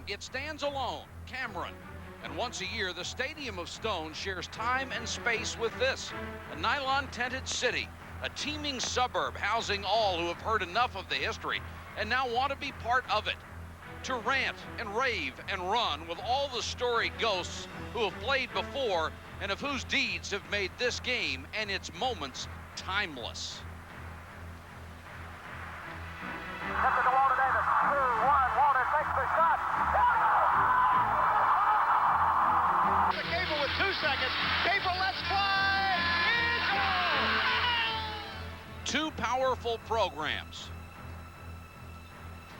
it stands alone, Cameron. And once a year, the Stadium of Stone shares time and space with this, a nylon-tented city, a teeming suburb housing all who have heard enough of the history and now want to be part of it. To rant and rave and run with all the storied ghosts who have played before and of whose deeds have made this game and its moments timeless. Gets it to Walter Davis. 2-1. Walter takes the shot. Capel with 2 seconds. Capel lets fly. It's Two powerful programs,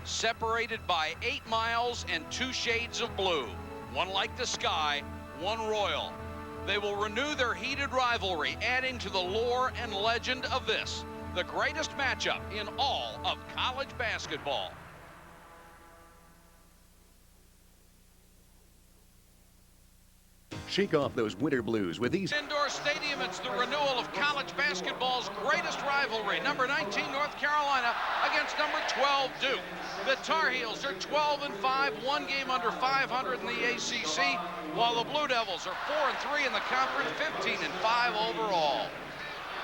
separated by 8 miles and 2 shades of blue. One like the sky, one royal. They will renew their heated rivalry, adding to the lore and legend of this, the greatest matchup in all of college basketball. Shake off those winter blues with these Indoor stadium, it's the renewal of college basketball's greatest rivalry. Number 19, North Carolina against number 12, Duke. The Tar Heels are 12-5, 1 game under 500 in the ACC, while the Blue Devils are 4-3 in the conference, 15-5 overall.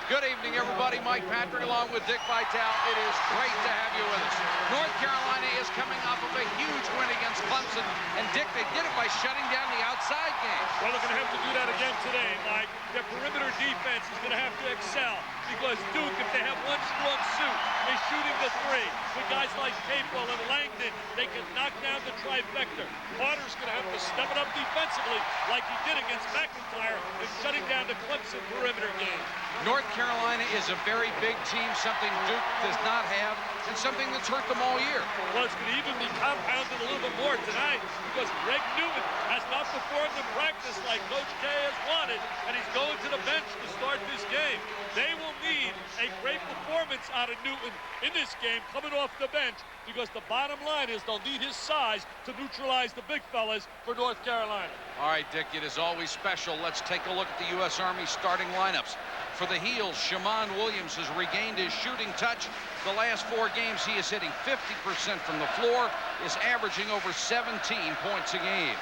Good evening, everybody. Mike Patrick along with Dick Vitale. It is great to have you with us. North Carolina is coming off of a huge win against Clemson. And, Dick, they did it by shutting down the outside game. Well, they're going to have to do that again today, Mike. Their perimeter defense is going to have to excel because Duke, if they have one strong suit, is shooting the 3. With guys like Capel and Langdon, they can knock down the trifecta. Carter's going to have to step it up defensively like he did against McIntyre in shutting down the Clemson perimeter game. North Carolina is a very big team, something Duke does not have, and something that's hurt them all year. Well, it's going to even be compounded a little bit more tonight because Greg Newman has not performed in practice like Coach K has wanted, and he's going to the bench to start this game. They will need a great performance out of Newton in this game coming off the bench because the bottom line is they'll need his size to neutralize the big fellas for North Carolina. All right, Dick, it is always special. Let's take a look at the U.S. Army starting lineups. For the Heels, Shammond Williams has regained his shooting touch. The last 4 games, he is hitting 50% from the floor, is averaging over 17 points a game.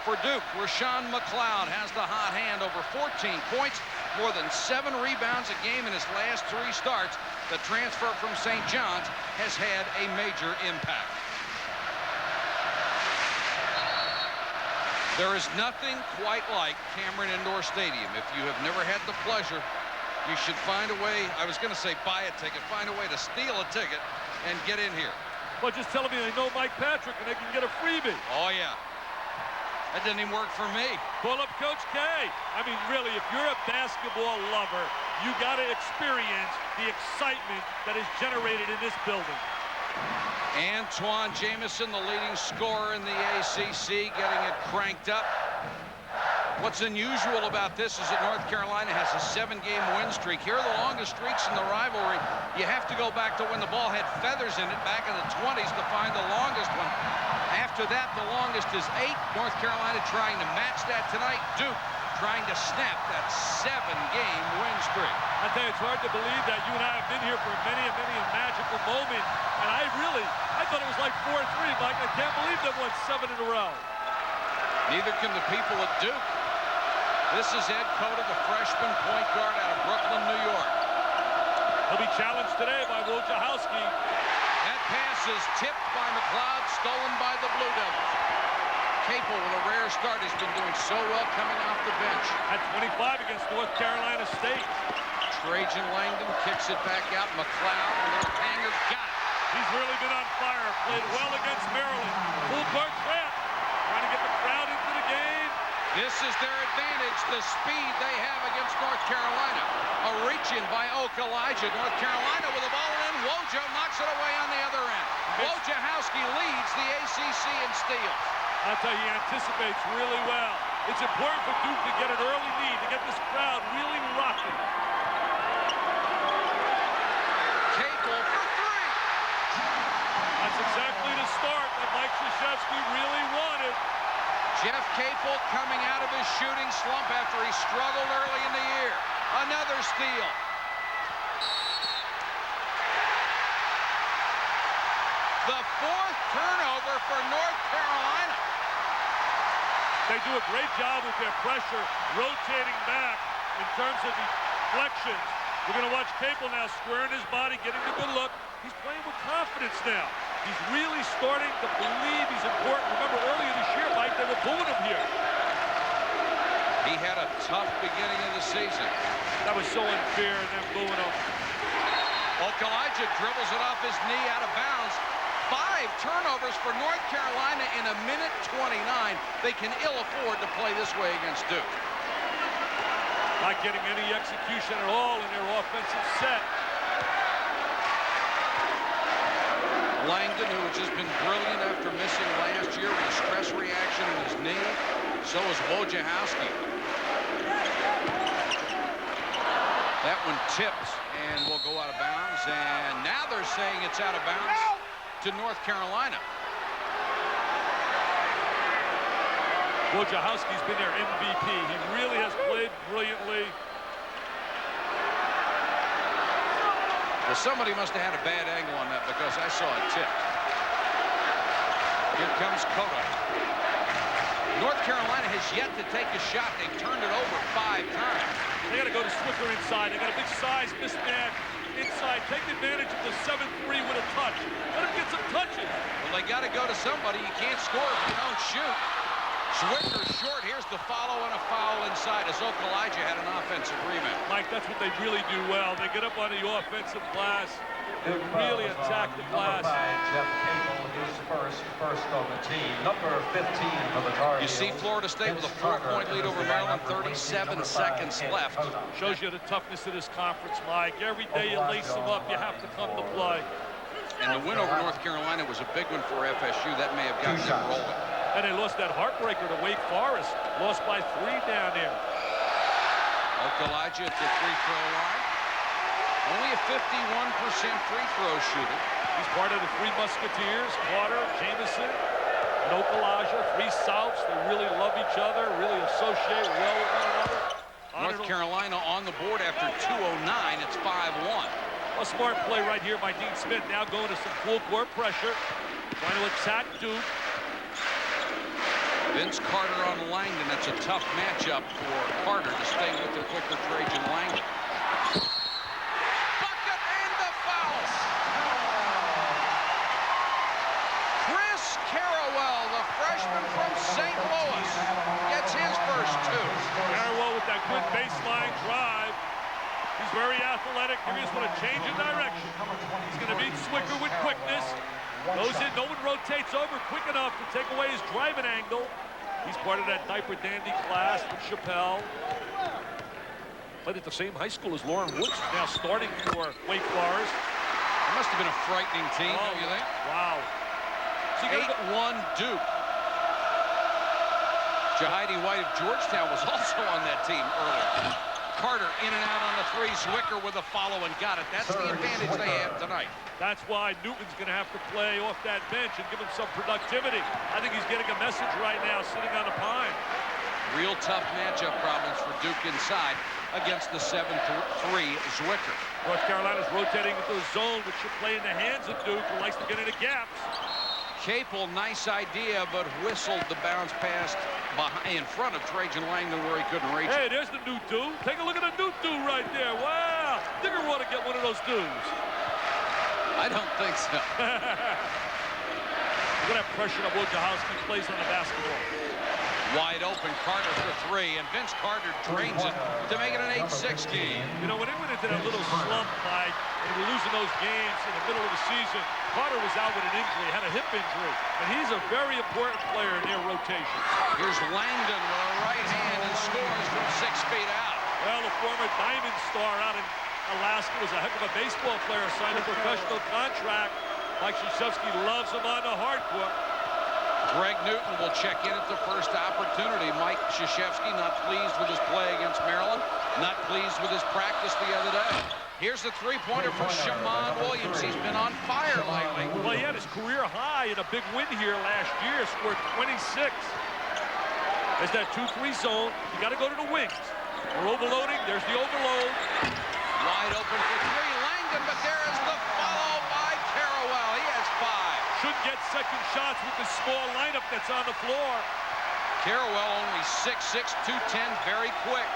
For Duke, Rashawn McLeod has the hot hand, over 14 points, more than 7 rebounds a game in his last 3 starts. The transfer from St. John's has had a major impact. There is nothing quite like Cameron Indoor Stadium. If you have never had the pleasure, you should find a way, I was going to say buy a ticket, find a way to steal a ticket and get in here. Well, just tell me they know Mike Patrick and they can get a freebie. Oh, yeah. That didn't even work for me. Pull up Coach K. I mean, really, if you're a basketball lover, you got to experience the excitement that is generated in this building. Antawn Jamison, the leading scorer in the ACC, getting it cranked up. What's unusual about this is that North Carolina has a 7-game win streak. Here are the longest streaks in the rivalry. You have to go back to when the ball had feathers in it back in the 20s to find the longest one. After that, the longest is 8. North Carolina trying to match that tonight. Duke trying to snap that 7-game win streak. I tell you, it's hard to believe that you and I have been here for many a magical moment. And I thought it was like 4-3, Mike. I can't believe they won 7 in a row. Neither can the people at Duke. This is Ed Cota, the freshman point guard out of Brooklyn, New York. He'll be challenged today by Wojciechowski. That pass is tipped by McLeod, stolen by the Blue Devils. Capel with a rare start. He's been doing so well coming off the bench. At 25 against North Carolina State. Trajan Langdon kicks it back out. McLeod, a little hanger, got it. He's really been on fire. Played well against Maryland. Full court trap. Trying to get the crowd into the game. This is their advantage, the speed they have against North Carolina. A reach-in by Elijah. North Carolina with the ball in. Wojo knocks it away on the other end. Wojciechowski leads the ACC in steals. I'll tell you, he anticipates really well. It's important for Duke to get an early lead, to get this crowd really rocking. Capel for 3. That's exactly the start that Mike Krzyzewski really wanted. Jeff Capel coming out of his shooting slump after he struggled early in the year. Another steal. The 4th turnover for North Carolina. They do a great job with their pressure, rotating back in terms of deflections. We're going to watch Capel now squaring his body, getting a good look. He's playing with confidence now. He's really starting to believe he's important. Remember, earlier this year, Mike, they were booing him here. He had a tough beginning of the season. That was so unfair, and then booing him. Okalaja dribbles it off his knee out of bounds. 5 turnovers for North Carolina in a minute 29. They can ill afford to play this way against Duke. Not getting any execution at all in their offensive set. Langdon, who has just been brilliant after missing last year with a stress reaction in his knee. So is Wojciechowski. That one tips and will go out of bounds. And now they're saying it's out of bounds to North Carolina. Wojciechowski's been their MVP. He really has played brilliantly. Well, somebody must have had a bad angle on that because I saw it tipped. Here comes Cota. North Carolina has yet to take a shot. They've turned it over 5 times. They got to go to Swicker inside. They got a big size mismatch inside. Take advantage of the 7-3 with a touch. Let him get some touches. Well, they got to go to somebody. You can't score if you don't shoot. Swicker short. Here's the follow and a foul inside as Okalaja had an offensive rebound. Mike, that's what they really do well. They get up on the offensive glass. They really attack the glass. Jeff Capel is first on the team. Number 15 for the Tar You see Florida State with a 4-point lead over Maryland, 37 seconds left. Shows you the toughness of this conference, Mike. Every day you lace them up, you have to come to play. And the win over North Carolina was a big one for FSU. That may have gotten them rolling. And they lost that heartbreaker to Wake Forest. Lost by 3 down there. Okalaja at the free-throw line. Only a 51% free throw shooter. He's part of the 3 Musketeers, Carter, Jamison, and Okalaja, 3 Souths. They really love each other, really associate well with one another. North Carolina on the board after 2:09. It's 5-1. A smart play right here by Dean Smith. Now going to some full court pressure. Trying to attack Duke. Vince Carter on Langdon. That's a tough matchup for Carter to stay with the quicker Trajan Langdon. Bucket and the foul. Chris Carrawell, the freshman from St. Louis, gets his first 2. Carrawell with that good baseline drive. He's very athletic. Here he is with a change in direction. He's going to beat Swicker with quickness. Goes in, no one rotates over quick enough to take away his driving angle. He's part of that diaper dandy class with Capel. Played at the same high school as Lauren Woods, now starting for Wake Forest. It must have been a frightening team, don't you think? Wow. So 8-1 Duke. Jahidi White of Georgetown was also on that team earlier. Carter in and out on the 3. Swicker with a follow and got it. That's the advantage they have tonight. That's why Newton's going to have to play off that bench and give him some productivity. I think he's getting a message right now sitting on the pine. Real tough matchup problems for Duke inside against the 7-3 Swicker. North Carolina's rotating into the zone, which should play in the hands of Duke, who likes to get into gaps. Capel, nice idea, but whistled the bounce pass in front of Trajan Langdon where he couldn't reach it. Hey, there's the new dude. Take a look at the new dude right there. Wow. Digger ought to get one of those dudes. I don't think so. Look at that pressure that Wojciechowski plays on the basketball. Wide open, Carter for 3, and Vince Carter drains it to make it an 8-6 game. You know, when they went into that little slump, Mike, and were losing those games in the middle of the season, Carter was out with an injury, had a hip injury, and he's a very important player in their rotation. Here's Langdon with a right hand and scores from 6 feet out. Well, the former Diamond star out in Alaska was a heck of a baseball player, signed a professional contract. Mike Krzyzewski loves him on the hard court. Greg Newton will check in at the first opportunity. Mike Krzyzewski not pleased with his play against Maryland, not pleased with his practice the other day. Here's the 3-pointer for Shammond Williams. He's been on fire lately. Well, he had his career high in a big win here last year, scored 26. There's that 2-3 zone. You got to go to the wings. We're overloading. There's the overload. Wide open for 3, Langdon, but there is the follow by Carrawell. He has 5. Shouldn't get second shots with the small lineup that's on the floor. Carrawell only 6'6", 210, very quick.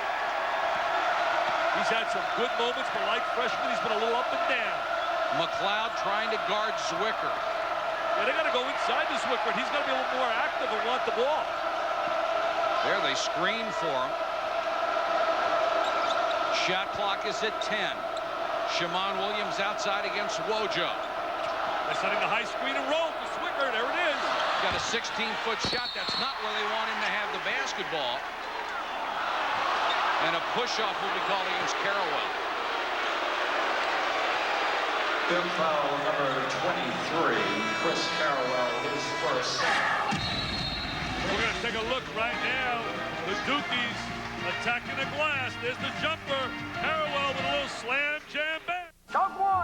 He's had some good moments, but like freshman, he's been a little up and down. McLeod trying to guard Zwicker. Yeah, they got to go inside this Zwicker. He's got to be a little more active and want the ball. There they screen for him. Shot clock is at 10. Shammond Williams outside against Wojo. They're setting the high screen and roll for Zwicker. There it is. Got a 16-foot shot. That's not where they want him to have the basketball. And a push-off will be called against Carrawell. Fifth foul, number 23, Chris Carrawell, his first. We're going to take a look right now. The Dukies attacking the glass. There's the jumper. Carrawell with a little slam jam bang.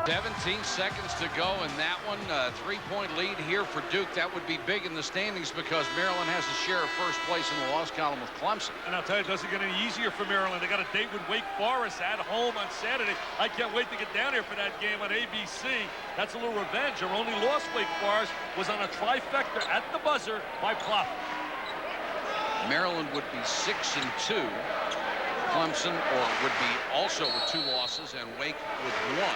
17 seconds to go in that one. Three-point lead here for Duke. That would be big in the standings because Maryland has a share of first place in the loss column with Clemson. And I'll tell you, it doesn't get any easier for Maryland. They got a date with Wake Forest at home on Saturday. I can't wait to get down here for that game on ABC. That's a little revenge. Our only loss, Wake Forest, was on a trifecta at the buzzer by Ploffer. Maryland would be 6-2. Clemson would be also with 2 losses, and Wake with 1.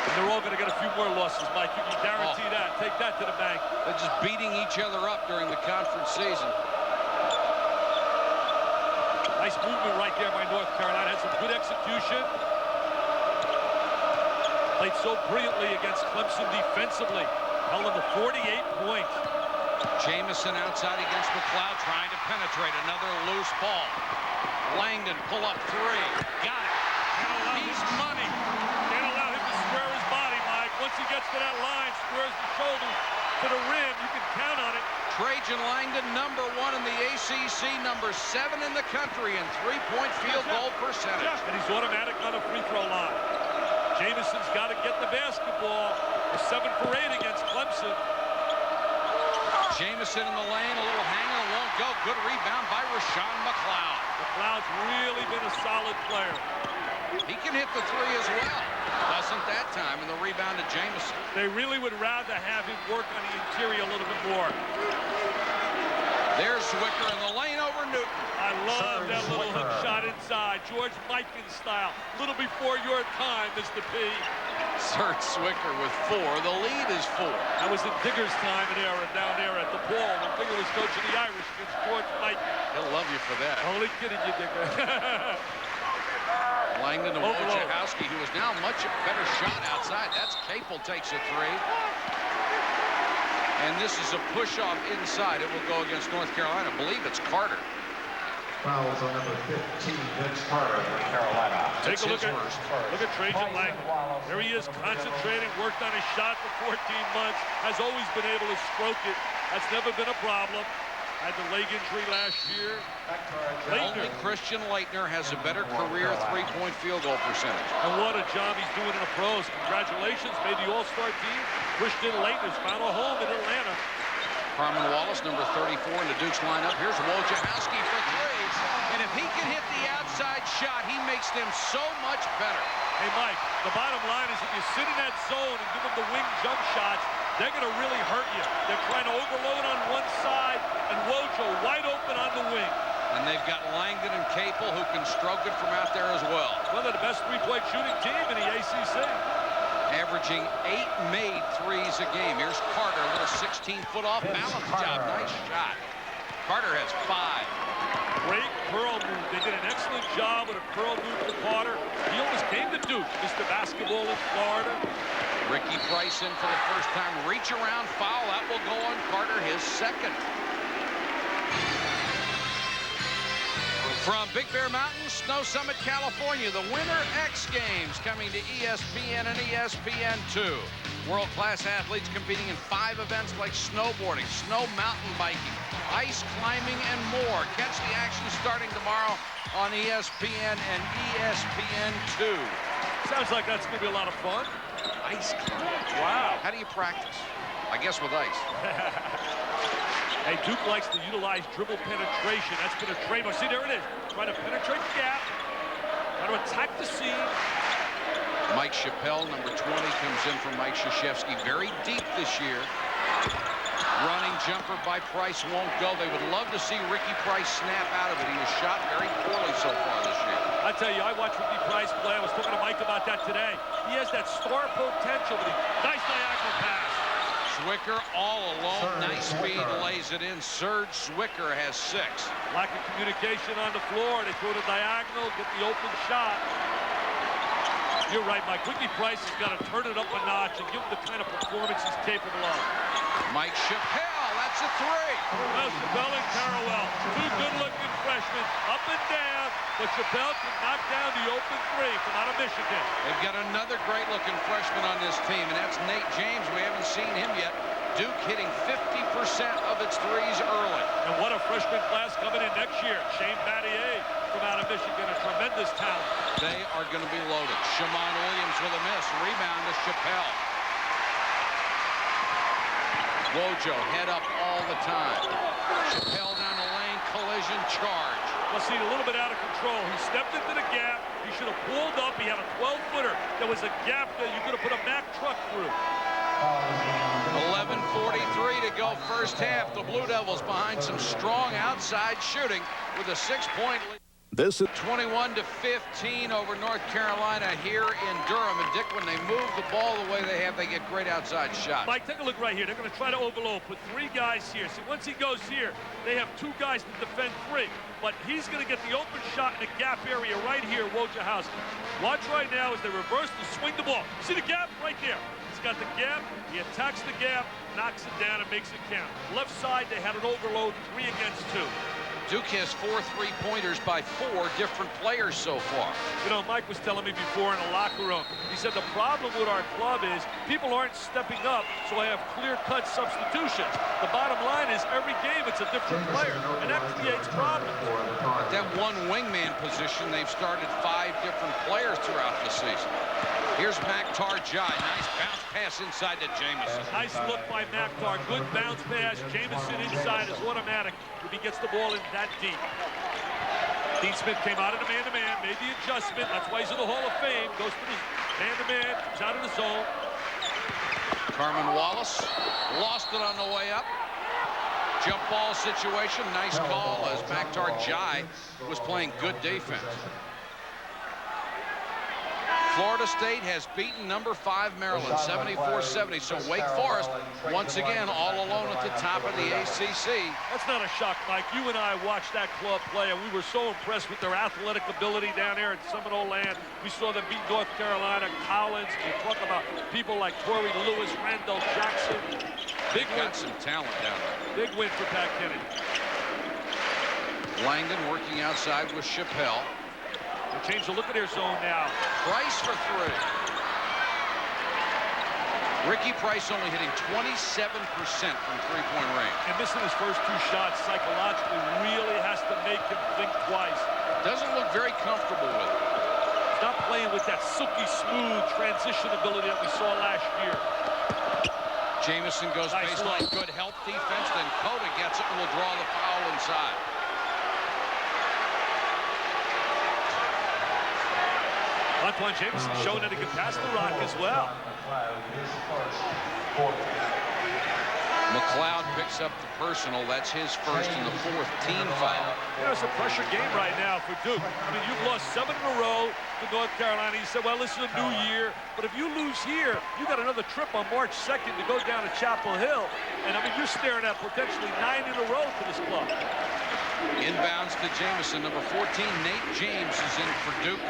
And they're all going to get a few more losses, Mike. You can guarantee that. Take that to the bank. They're just beating each other up during the conference season. Nice movement right there by North Carolina. Had some good execution. Played so brilliantly against Clemson defensively. Held them to 48 points. Jamison outside against McLeod, trying to penetrate. Another loose ball. Langdon pull up 3. Got it. He's money. Can't allow him to square his body, Mike. Once he gets to that line, squares the shoulders to the rim, you can count on it. Trajan Langdon, number 1 in the ACC, number 7 in the country in three-point field goal percentage. And he's automatic on the free throw line. Jamison's got to get the basketball. 7 for 8 against Clemson. Jamison in the lane, a little hanger, won't go. Good rebound by Rashawn McLeod. McLeod's really been a solid player. He can hit the 3 as well. Doesn't that time, and the rebound to Jamison. They really would rather have him work on the interior a little bit more. There's Zwicker in the lane over Newton. I love that little hook shot inside. George Mikan style. A little before your time, Mr. P. Serge Zwicker with 4. The lead is 4. That was in Digger's time and era down there at the Ball when Digger was coaching the Irish against George Mikan. He'll love you for that. Only kidding you, Digger. Langdon to Wojciechowski, who is now much better shot outside. That's Capel takes a 3. And this is a push-off inside. It will go against North Carolina. I believe it's Carter. Fouls on number 15, Vince Carter for Carolina. Take a look at Trajan Langdon. There he is, concentrating, worked on his shot for 14 months, has always been able to stroke it. That's never been a problem. Had the leg injury last year. Only Christian Laettner has a better career three-point field goal percentage. And what a job he's doing in the pros. Congratulations, made the All-Star team. Christian Laettner's found a home in Atlanta. Carmen Wallace, number 34 in the Duke's lineup. Here's Wojciechowski for 3. And if he can hit the outside shot, he makes them so much better. Hey, Mike, the bottom line is if you sit in that zone and give them the wing jump shots, they're going to really hurt you. They're trying to overload on one side, and Wojo wide open on the wing. And they've got Langdon and Capel who can stroke it from out there as well. Well, they're the best three-point shooting team in the ACC. Averaging 8 made threes a game. Here's Carter, a little 16-foot off balance job. Nice shot. Carter has 5. Great curl move. They did an excellent job with a curl move to Carter. He almost came to Duke, Mr. Basketball in Florida. Ricky Price in for the first time. Reach around foul. That will go on Carter, his 2nd. From Big Bear Mountain, Snow Summit, California, the Winter X Games coming to ESPN and ESPN2. World-class athletes competing in 5 events like snowboarding, snow mountain biking, ice climbing, and more. Catch the action starting tomorrow on ESPN and ESPN2. Sounds like that's going to be a lot of fun. Ice climbing. Wow. How do you practice? I guess with ice. Hey, Duke likes to utilize dribble penetration. That's been a trademark. See, there it is. Trying to penetrate the gap. Trying to attack the seam. Mike Capel, number 20, comes in from Mike Krzyzewski. Very deep this year. Running jumper by Price won't go. They would love to see Ricky Price snap out of it. He was shot very poorly so far this year. I tell you, I watched Ricky Price play. I was talking to Mike about that today. He has that star potential, but nice diagonal pass. Zwicker all alone. Nice speed, lays it in. Serge Zwicker has 6. Lack of communication on the floor. They throw the diagonal, get the open shot. You're right, Mike. Ricky Price has got to turn it up a notch and give him the kind of performance he's capable of. Mike Capel, that's a 3. Well, Capel and Carwell, 2 good-looking freshmen, up and down, but Capel can knock down the open 3 from out of Michigan. They've got another great-looking freshman on this team, and that's Nate James. We haven't seen him yet. Duke hitting 50% of its threes early. And what a freshman class coming in next year. Shane Battier from out of Michigan, a tremendous talent. They are going to be loaded. Shamon Williams with a miss. Rebound to Capel. Wojo head up all the time. Capel down the lane, collision charge. Well, see, a little bit out of control. He stepped into the gap. He should have pulled up. He had a 12-footer. There was a gap that you could have put a Mack truck through. 11:43 to go first half. The Blue Devils behind some strong outside shooting with a 6-point lead. This is 21-15 over North Carolina here in Durham. And Dick, when they move the ball the way they have, they get great outside shots. Mike, take a look right here. They're going to try to overload. Put 3 guys here. See, once he goes here, they have 2 guys to defend 3. But he's going to get the open shot in the gap area right here, Wojciechowski. Watch right now as they reverse and swing the ball. See the gap right there? He's got the gap. He attacks the gap, knocks it down, and makes it count. Left side, they had an overload, 3 against 2. Duke has 4 3-pointers by 4 different players so far. You know, Mike was telling me before in the locker room, he said the problem with our club is people aren't stepping up, so I have clear-cut substitutions. The bottom line is every game it's a different player, and that creates problems. At that one wingman position, they've started 5 different players throughout the season. Here's Maktar Jai. Nice bounce pass inside to Jamison. Nice look by Maktar. Good bounce pass. Jamison inside is automatic if he gets the ball in that deep. Dean Smith came out of the man-to-man, made the adjustment. That's why he's in the Hall of Fame. Goes to the man-to-man, comes out of the zone. Carmen Wallace lost it on the way up. Jump ball situation. Nice call as Maktar Jai was playing good defense. Florida State has beaten number 5 Maryland 74-70. So Wake Forest once again all alone at the top of the ACC. That's not a shock, Mike. You and I watched that club play, and we were so impressed with their athletic ability down there at Seminole Land. We saw them beat North Carolina, Collins. You talk about people like Torrey Lewis, Randall Jackson. Big win. Got some talent down there. Big win for Pat Kennedy. Langdon working outside with Capel. They change the look of their zone now. Price for 3. Ricky Price only hitting 27% from 3-point range. And missing his first 2 shots psychologically really has to make him think twice. Doesn't look very comfortable with it. He's not playing with that silky smooth transition ability that we saw last year. Jamison goes Nice baseline, look. good help defense, then Cota gets it and will draw the foul inside. Antawn Jamison showing that he can pass the rock as well. McLeod picks up the personal. That's his first and the 4th team foul. You know, it's a pressure game right now for Duke. I mean, you've lost 7 in a row to North Carolina. You said, well, this is a new year. But if you lose here, you got another trip on March 2nd to go down to Chapel Hill. And, I mean, you're staring at potentially 9 in a row for this club. Inbounds to Jamison, number 14. Nate James is in for Duke.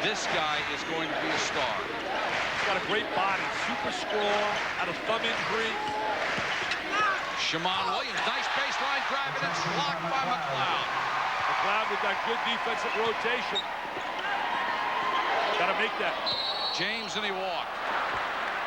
This guy is going to be a star. He's got a great body, super strong, had a thumb injury. Shamon Williams, nice baseline drive, and it's blocked by McLeod. McLeod with that good defensive rotation. Got to make that. James, and he walked.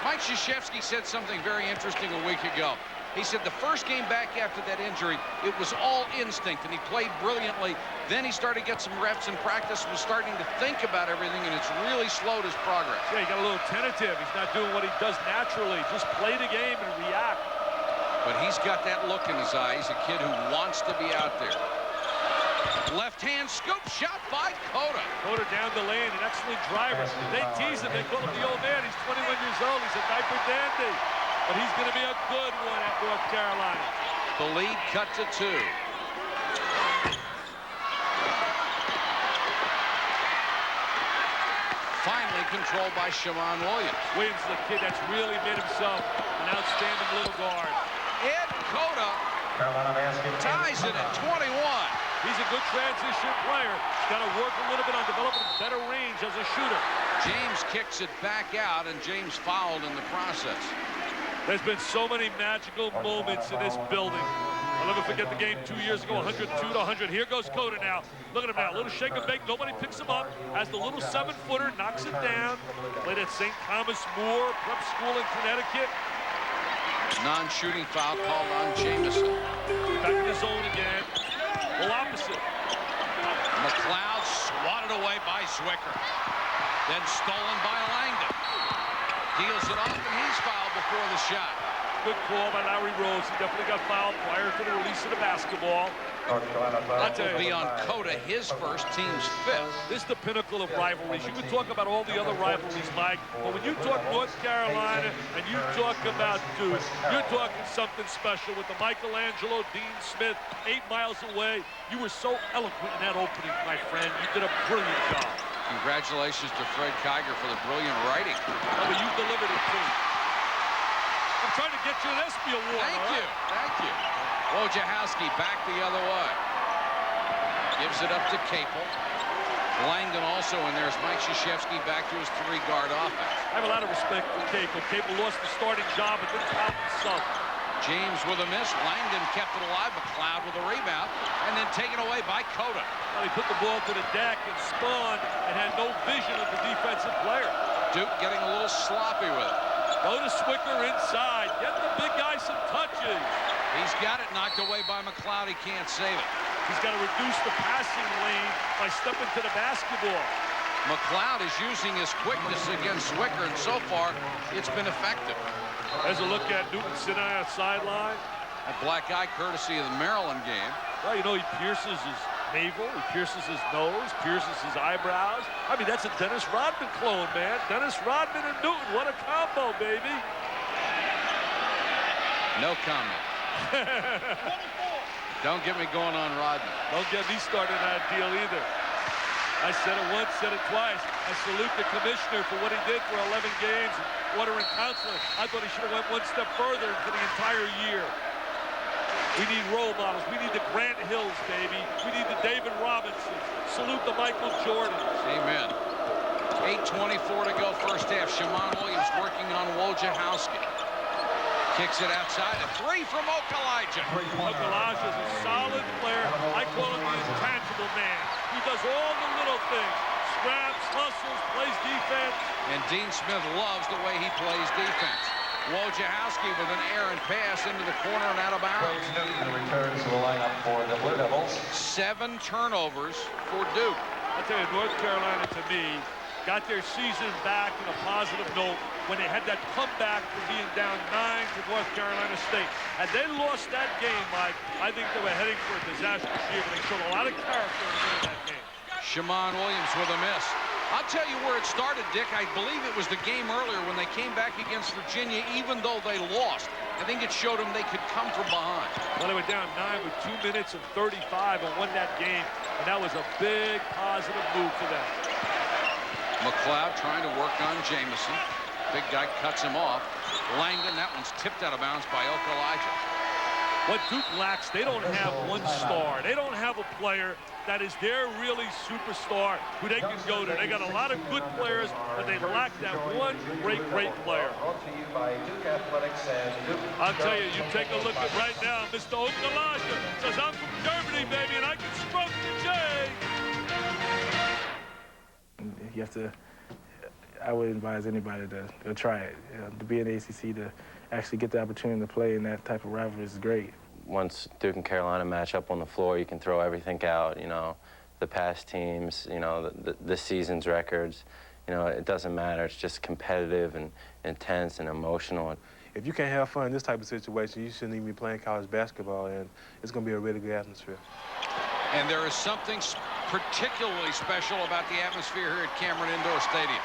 Mike Krzyzewski said something very interesting a week ago. He said the first game back after that injury, it was all instinct, and he played brilliantly. Then he started to get some reps in practice, was starting to think about everything, and it's really slowed his progress. Yeah, he got a little tentative. He's not doing what he does naturally. Just play the game and react. But he's got that look in his eye. He's a kid who wants to be out there. Left-hand scoop shot by Cota. Cota down the lane, an excellent driver. They tease him. They call him the old man. He's 21 years old. He's a diaper dandy. But he's going to be a good one at North Carolina. Carolina. The lead cut to 2. Finally controlled by Shammond Williams. Williams is a kid that's really made himself an outstanding little guard. Ed Cota ties it at 21. He's a good transition player. He's got to work a little bit on developing better range as a shooter. James kicks it back out, and James fouled in the process. There's been so many magical moments in this building. I'll never forget the game 2 years ago, 102 to 100. Here goes Cota now. Look at him now. A little shake and bake. Nobody picks him up. Has the little 7-footer, knocks it down. Played at St. Thomas More Prep School in Connecticut. Non-shooting foul called on Jamison. Back in the zone again. Well, opposite. McLeod swatted away by Zwicker. Then stolen by Langdon. Deals it off, and he's fouled before the shot. Good call by Larry Rose. He definitely got fouled prior to the release of the basketball. That will be on Cota, his first, team's 5th. This is the pinnacle of rivalries. You can talk about all the other rivalries, Mike, but when you talk North Carolina and you talk about Duke, you're talking something special with the Michelangelo, Dean Smith, 8 miles away. You were so eloquent in that opening, my friend. You did a brilliant job. Congratulations to Fred Kiger for the brilliant writing. Oh, but you delivered it, too. I'm trying to get you an ESPY award. Thank you. Thank you. Wojciechowski back the other way. Gives it up to Capel. Langdon also in there as Mike Krzyzewski back to his 3-guard offense. I have a lot of respect for Capel. Capel lost the starting job and didn't count himself. James with a miss. Langdon kept it alive. McLeod with a rebound. And then taken away by Cota. Well, he put the ball to the deck and spun and had no vision of the defensive player. Duke getting a little sloppy with it. Go to Zwicker inside. Get the big guy some touches. He's got it knocked away by McLeod. He can't save it. He's got to reduce the passing lane by stepping to the basketball. McLeod is using his quickness against Zwicker, and so far, it's been effective. There's a look at Newton sitting on the sideline. A black eye courtesy of the Maryland game. Well, you know, he pierces his navel, he pierces his nose, pierces his eyebrows. I mean, that's a Dennis Rodman clone, man. Dennis Rodman and Newton, what a combo, baby. No comment. Don't get me going on Rodman. Don't get me started on that deal either. I said it once, said it twice. I salute the commissioner for what he did for 11 games, order and counseling. I thought he should have went one step further for the entire year. We need role models. We need the Grant Hills, baby. We need the David Robinsons. Salute the Michael Jordans. Amen. 8:24 to go first half. Shammond Williams working on Wojciechowski. Kicks it outside. A 3 from Okalaja. Okalaja is a solid player. I call him the intangible man. He does all the little things. Scraps, hustles, plays defense. And Dean Smith loves the way he plays defense. Wojciechowski with an errant pass into the corner and out of bounds. Returns to the lineup for the Blue Devils. 7 turnovers for Duke. I tell you, North Carolina, to me, got their season back in a positive note when they had that comeback from being down 9 to North Carolina State. Had they lost that game, Mike, I think they were heading for a disastrous year, but they showed a lot of character in winning that game. Shammond Williams with a miss. I'll tell you where it started, Dick. I believe it was the game earlier when they came back against Virginia, even though they lost. I think it showed them they could come from behind. Well, they were down 9 with 2 minutes and 35 and won that game, and that was a big positive move for them. McLeod trying to work on Jamison. Big guy cuts him off. Langdon, that one's tipped out of bounds by Okalaja. What Duke lacks, they don't have one star. They don't have a player that is their really superstar who they can go to. They got a lot of good players, but they lack that one great player. I'll tell you, you take a look at right now, Mr. Okalaja says, I'm from Germany, baby, and I can stroke the J. You have to, I would advise anybody to try it. To be in the ACC, to actually get the opportunity to play in that type of rivalry is great. Once Duke and Carolina match up on the floor, you can throw everything out, you know, the past teams, you know, this season's records, you know, it doesn't matter. It's just competitive and intense and emotional. If you can't have fun in this type of situation, you shouldn't even be playing college basketball, and it's going to be a really good atmosphere. And there is something particularly special about the atmosphere here at Cameron Indoor Stadium.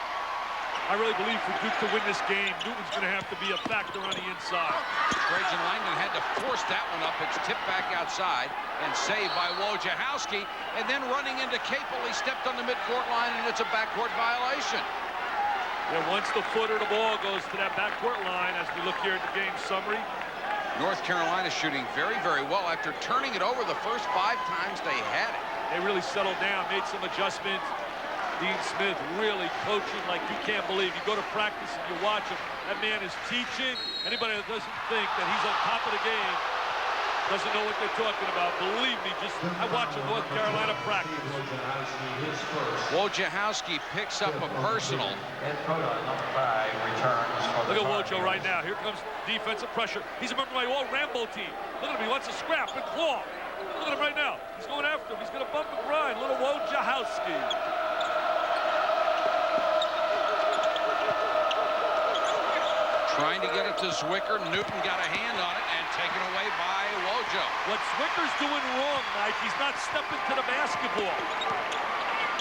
I really believe for Duke to win this game, Newton's going to have to be a factor on the inside. Trajan Langdon had to force that one up. It's tipped back outside and saved by Wojciechowski. And then running into Capel, he stepped on the midcourt line, and it's a backcourt violation. Yeah, once the foot or the ball goes to that backcourt line, as we look here at the game summary. North Carolina shooting very, very well after turning it over the first 5 times they had it. They really settled down, made some adjustments. Dean Smith really coaching like you can't believe. You go to practice and you watch him. That man is teaching. Anybody that doesn't think that he's on top of the game doesn't know what they're talking about. Believe me, I watch a North Carolina practice. Wojciechowski picks up a personal. Look at Wojo right now. Here comes defensive pressure. He's a member of my all-Rambo team. Look at him. He wants to scrap and claw. Look at him right now. He's going after him. He's going to bump and grind. Little Wojciechowski. Trying to get it to Zwicker. Newton got a hand on it and taken away by Wojo. What Zwicker's doing wrong, Mike, he's not stepping to the basketball.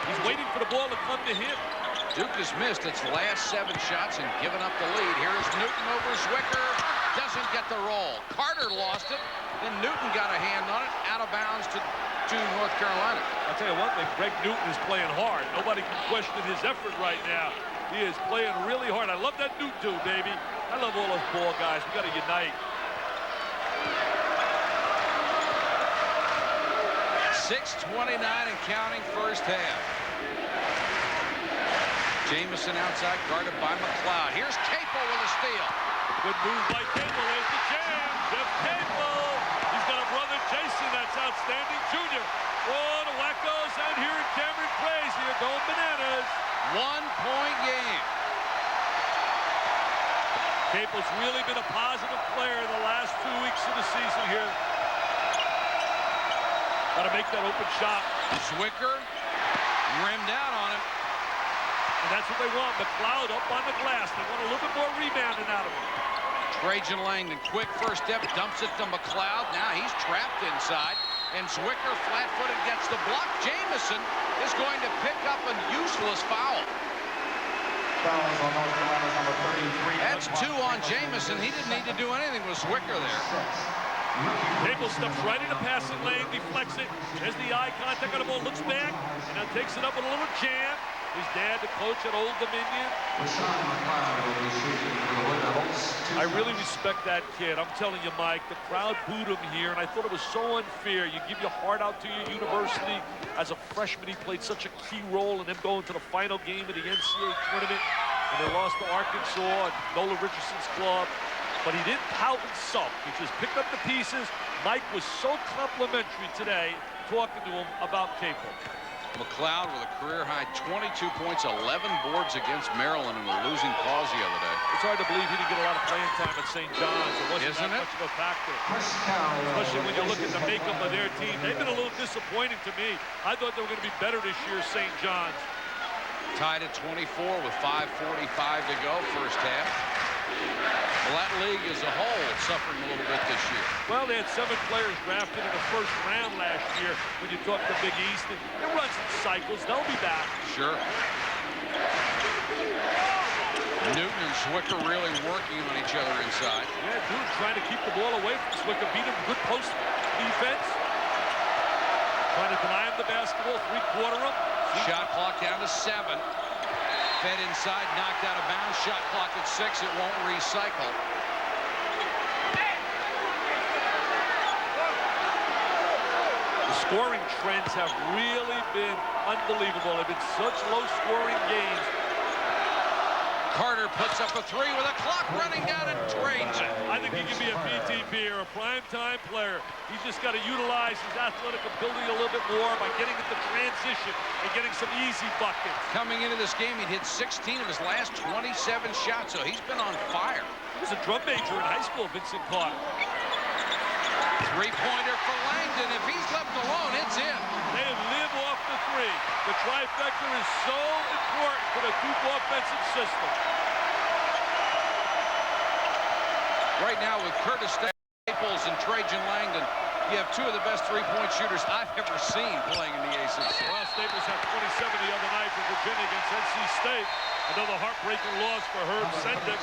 He's waiting for the ball to come to him. Duke has missed its last 7 shots and given up the lead. Here's Newton over Zwicker. Doesn't get the roll. Carter lost it. Then Newton got a hand on it. Out of bounds to North Carolina. I'll tell you one thing. Greg Newton is playing hard. Nobody can question his effort right now. He is playing really hard. I love that Newton dude, baby. I love all those ball guys. We got to unite. 6:29 and counting first half. Jamison outside, guarded by McLeod. Here's Capel with a steal. Good move by Capel. There's the jam. Jeff Capel. He's got a brother, Jason, that's outstanding junior. Oh, the Wackos out here in Cameron Crazy are going bananas. 1-point game. Capel's really been a positive player in the last 2 weeks of the season here. Got to make that open shot. Zwicker rimmed out on him. And that's what they want. McLeod up on the glass. They want a little bit more rebounding out of him. Trajan Langdon, quick first step, dumps it to McLeod. Now he's trapped inside. And Zwicker, flat-footed, gets the block. Jamison is going to pick up a useless foul. That's 2 on Jamison. He didn't need to do anything with Zwicker there. Capel steps right into passing lane, deflects it. There's the eye contact on the ball, looks back, and now takes it up with a little jam. His dad, the coach at Old Dominion. I really respect that kid. I'm telling you, Mike, the crowd booed him here, and I thought it was so unfair. You give your heart out to your university. As a freshman, he played such a key role in them going to the final game of the NCAA tournament, and they lost to Arkansas and Nola Richardson's club. But he didn't pout and sulk. He just picked up the pieces. Mike was so complimentary today talking to him about Capel. McLeod with a career-high 22 points, 11 boards against Maryland in a losing cause the other day. It's hard to believe he didn't get a lot of playing time at St. John's. It wasn't that much of a factor. Especially when you look at the makeup of their team. They've been a little disappointing to me. I thought they were going to be better this year, St. John's. Tied at 24 with 5:45 to go, first half. Well, that league as a whole suffering a little bit this year. Well, they had 7 players drafted in the first round last year when you talk the Big East. And it runs in cycles. They'll be back. Sure. Newton and Zwicker really working on each other inside. Yeah, dude, trying to keep the ball away from Zwicker. Beat him good post defense. Trying to deny him the basketball, 3-quarter him. Shot clock down to 7. Fed inside, knocked out of bounds. Shot clock at 6. It won't recycle. The scoring trends have really been unbelievable. They've been such low-scoring games. Carter puts up a 3 with a clock running down and drains it. I think he can be a PTP or a prime-time player. He's just got to utilize his athletic ability a little bit more by getting at the transition and getting some easy buckets. Coming into this game, he'd hit 16 of his last 27 shots, so he's been on fire. He was a drum major in high school, Vincent Carter. Three-pointer for Langdon. If he's left alone, it's in. They live off the 3. The trifecta is so important for the Duke offensive system. Right now with Curtis Capels and Trajan Langdon. You have two of the best three-point shooters I've ever seen playing in the ACC. Well, Staples had 27 the other night for Virginia against NC State. Another heartbreaking loss for Herb Sendek.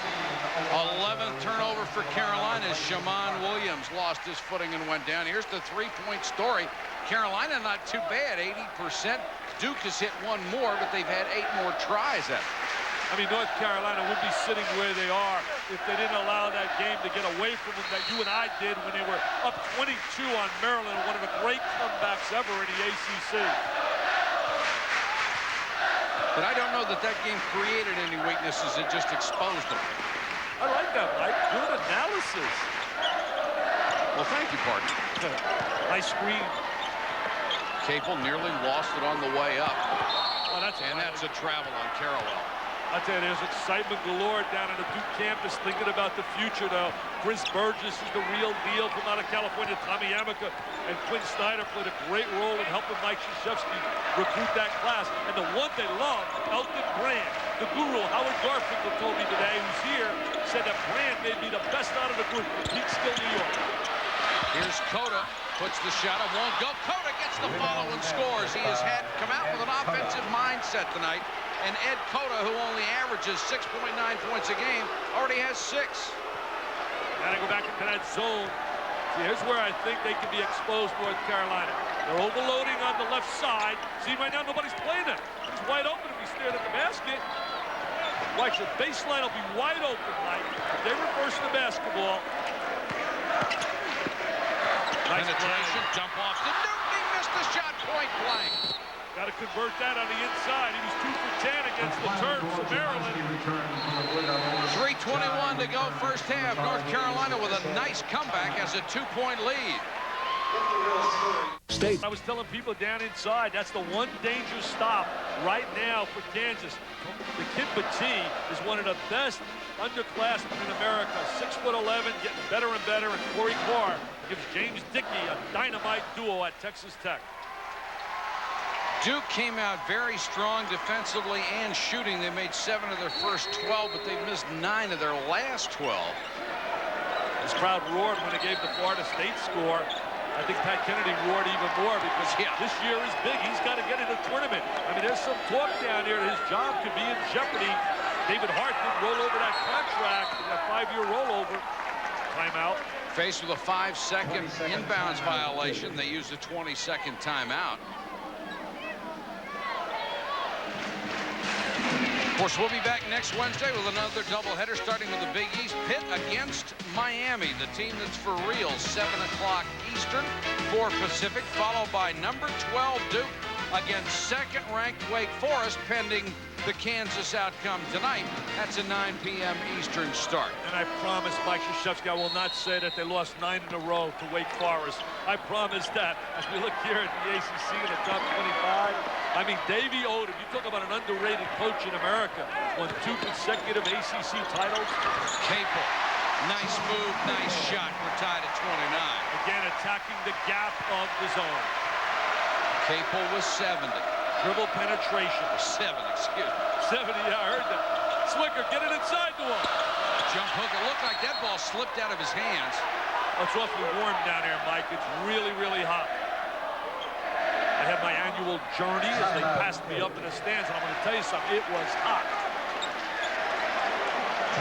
11th turnover for Carolina as Shammond Williams lost his footing and went down. Here's the three-point story. Carolina not too bad, 80%. Duke has hit one more, but they've had 8 more tries at it. I mean, North Carolina would be sitting where they are if they didn't allow that game to get away from them that you and I did when they were up 22 on Maryland, one of the great comebacks ever in the ACC. But I don't know that that game created any weaknesses. It just exposed them. I like that, Mike. Good analysis. Well, thank you, partner. Nice screen. Capel nearly lost it on the way up. Oh, that's a travel on Carrawell. I tell you, there's excitement galore down on the Duke campus thinking about the future, though. Chris Burgess is the real deal from out of California. Tommy Amica and Quinn Snyder played a great role in helping Mike Krzyzewski recruit that class. And the one they love, Elton Brand. The guru, Howard Garfinkel, told me today, who's here, said that Brand may be the best out of the group for Peekskill, New York. Here's Cota, puts the shot up, won't go. Cota gets the follow and scores. He has had come out with an offensive mindset tonight. And Ed Cota, who only averages 6.9 points a game, already has 6. Gotta go back into that zone. See, here's where I think they can be exposed, North Carolina. They're overloading on the left side. See, right now, nobody's playing it. He's wide open if he's staring at the basket. Watch, the baseline will be wide open, Mike. If they reverse the basketball. Nice penetration, jump off the Duke. He missed the shot, point blank. Got to convert that on the inside. He was 2 for 10 against the Terps of Maryland. 3:21 to go first half. North Carolina with a nice comeback as a 2-point lead. State. I was telling people down inside, that's the one dangerous stop right now for Kansas. The kid Batee is one of the best underclassmen in America. 6'11", getting better and better. And Corey Carr gives James Dickey a dynamite duo at Texas Tech. Duke came out very strong defensively and shooting. They made 7 of their first 12, but they missed 9 of their last 12. This crowd roared when they gave the Florida State score. I think Pat Kennedy roared even more because this year is big. He's got to get in the tournament. I mean, there's some talk down here that his job could be in jeopardy. David Hart didn't roll over that contract, that 5-year rollover. Timeout. Faced with a 5-second inbounds violation, they used a 20-second timeout. Of course, we'll be back next Wednesday with another doubleheader starting with the Big East. Pitt against Miami, the team that's for real. 7 o'clock Eastern, 4 Pacific, followed by number 12 Duke against second-ranked Wake Forest, pending the Kansas outcome tonight. That's a 9 p.m. Eastern start. And I promise Mike Krzyzewski, I will not say that they lost 9 in a row to Wake Forest. I promise that. As we look here at the ACC in the top 25, I mean, Davey Odom, you talk about an underrated coach in America, won 2 consecutive ACC titles. Capel, nice move, nice shot. We're tied at 29. Again, attacking the gap of the zone. Capel was 70. Dribble penetration. 7, excuse me. 70, yeah, I heard that. Slicker, get it inside the one. Jump hook. It looked like that ball slipped out of his hands. Oh, it's awfully warm down here, Mike. It's really, really hot. I had my annual journey as they passed me up in the stands, and I'm going to tell you something. It was hot.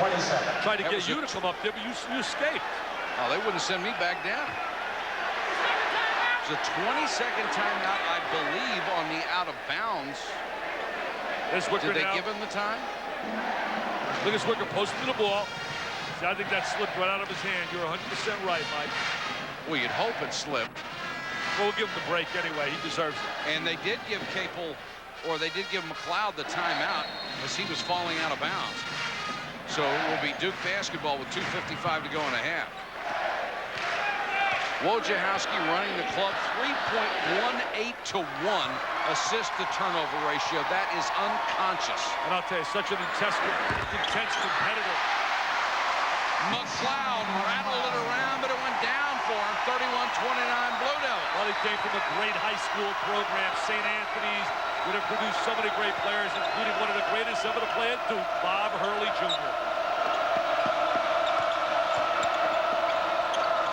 27. Tried to get you to come up there, but you escaped. Oh, they wouldn't send me back down. It was a 20-second timeout, I believe, on the out-of-bounds. Did they give him the time? Look at Swicker posting to the ball. See, I think that slipped right out of his hand. You're 100% right, Mike. Well, you'd hope it slipped. Well, we'll give him the break anyway. He deserves it. And they did give Capel, or they did give McLeod the timeout as he was falling out of bounds. So it will be Duke basketball with 2:55 to go in a half. Wojciechowski running the club 3.18 to 1 assist to turnover ratio. That is unconscious. And I'll tell you, such an intense competitor. McLeod rattled it around, but it went down for him. 31-29 Blue Devils. Well, he came from a great high school program, St. Anthony's, would have produced so many great players, including one of the greatest ever to play at Duke, Bob Hurley Jr.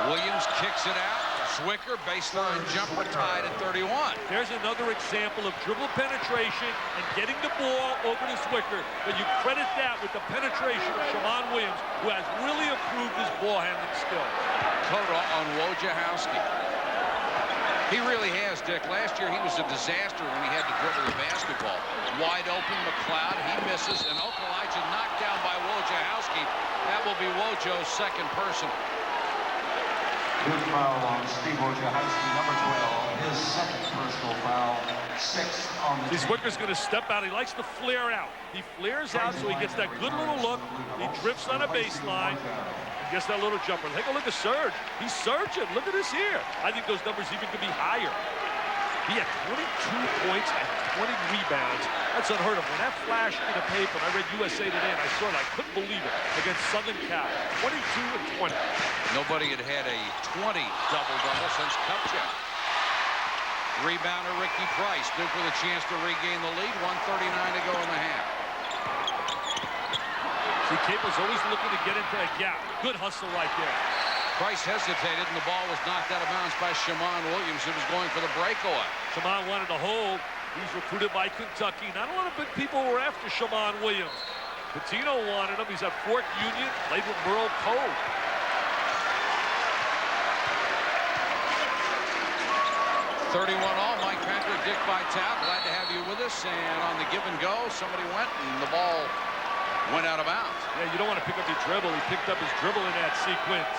Williams kicks it out. Zwicker, baseline jumper, tied at 31. There's another example of dribble penetration and getting the ball over to Zwicker. But you credit that with the penetration of Shammond Williams, who has really improved his ball handling skill. Cota on Wojciechowski. He really has, Dick. Last year he was a disaster when he had to dribble the basketball. Wide open, McLeod, he misses, and Okalaja knocked down by Wojciechowski. That will be Wojo's second person. Good foul on Steve Wojciechowski, number 12. His second personal foul, 6th on the team. Zwicker's going to step out. He likes to flare out. He flares out so he gets that good little look. He drifts on a baseline. Gets that little jumper. Take a look at Serge. He's surging. Look at this here. I think those numbers even could be higher. He had 22 points and 20 rebounds. That's unheard of. When that flashed in the paper, and I read USA Today, and I saw it, I couldn't believe it, against Southern Cal. 22 and 20. Nobody had had a 20 double-double since Kupchak. Rebounder Ricky Price. Duke with a chance to regain the lead. 1:39 to go in the half. See, Capel's always looking to get into a gap. Good hustle right there. Price hesitated, and the ball was knocked out of bounds by Shammond Williams, who was going for the breakaway. Shammond wanted to hold. He's recruited by Kentucky. Not a lot of big people were after Shammond Williams. Patino wanted him. He's at Fort Union, played with Merle Cove. .31 all. Mike Pender, Dick Vitale, glad to have you with us. And on the give and go, somebody went, and the ball went out of bounds. Yeah, you don't want to pick up your dribble. He picked up his dribble in that sequence.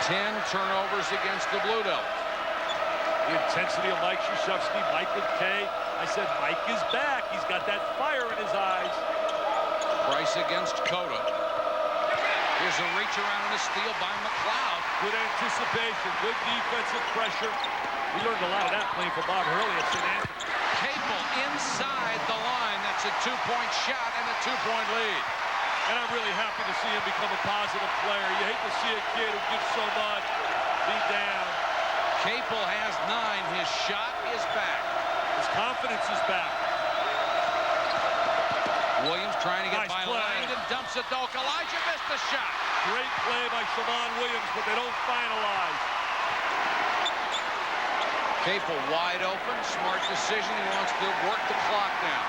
10 turnovers against the Blue Devils. The intensity of Mike Krzyzewski, Michael Kay. I said, Mike is back. He's got that fire in his eyes. Price against Cota. Here's a reach around and a steal by McLeod. Good anticipation, good defensive pressure. We learned a lot of that playing for Bob Hurley at St. Anthony. Capel inside the line. That's a 2-point shot and a 2-point lead. And I'm really happy to see him become a positive player. You hate to see a kid who gives so much be down. Capel has 9. His shot is back. His confidence is back. Williams trying to get Nice by play. Langdon. Dumps it to Okalaja. Missed the shot. Great play by Shammond Williams, but they don't finalize. Capel wide open. Smart decision. He wants to work the clock down.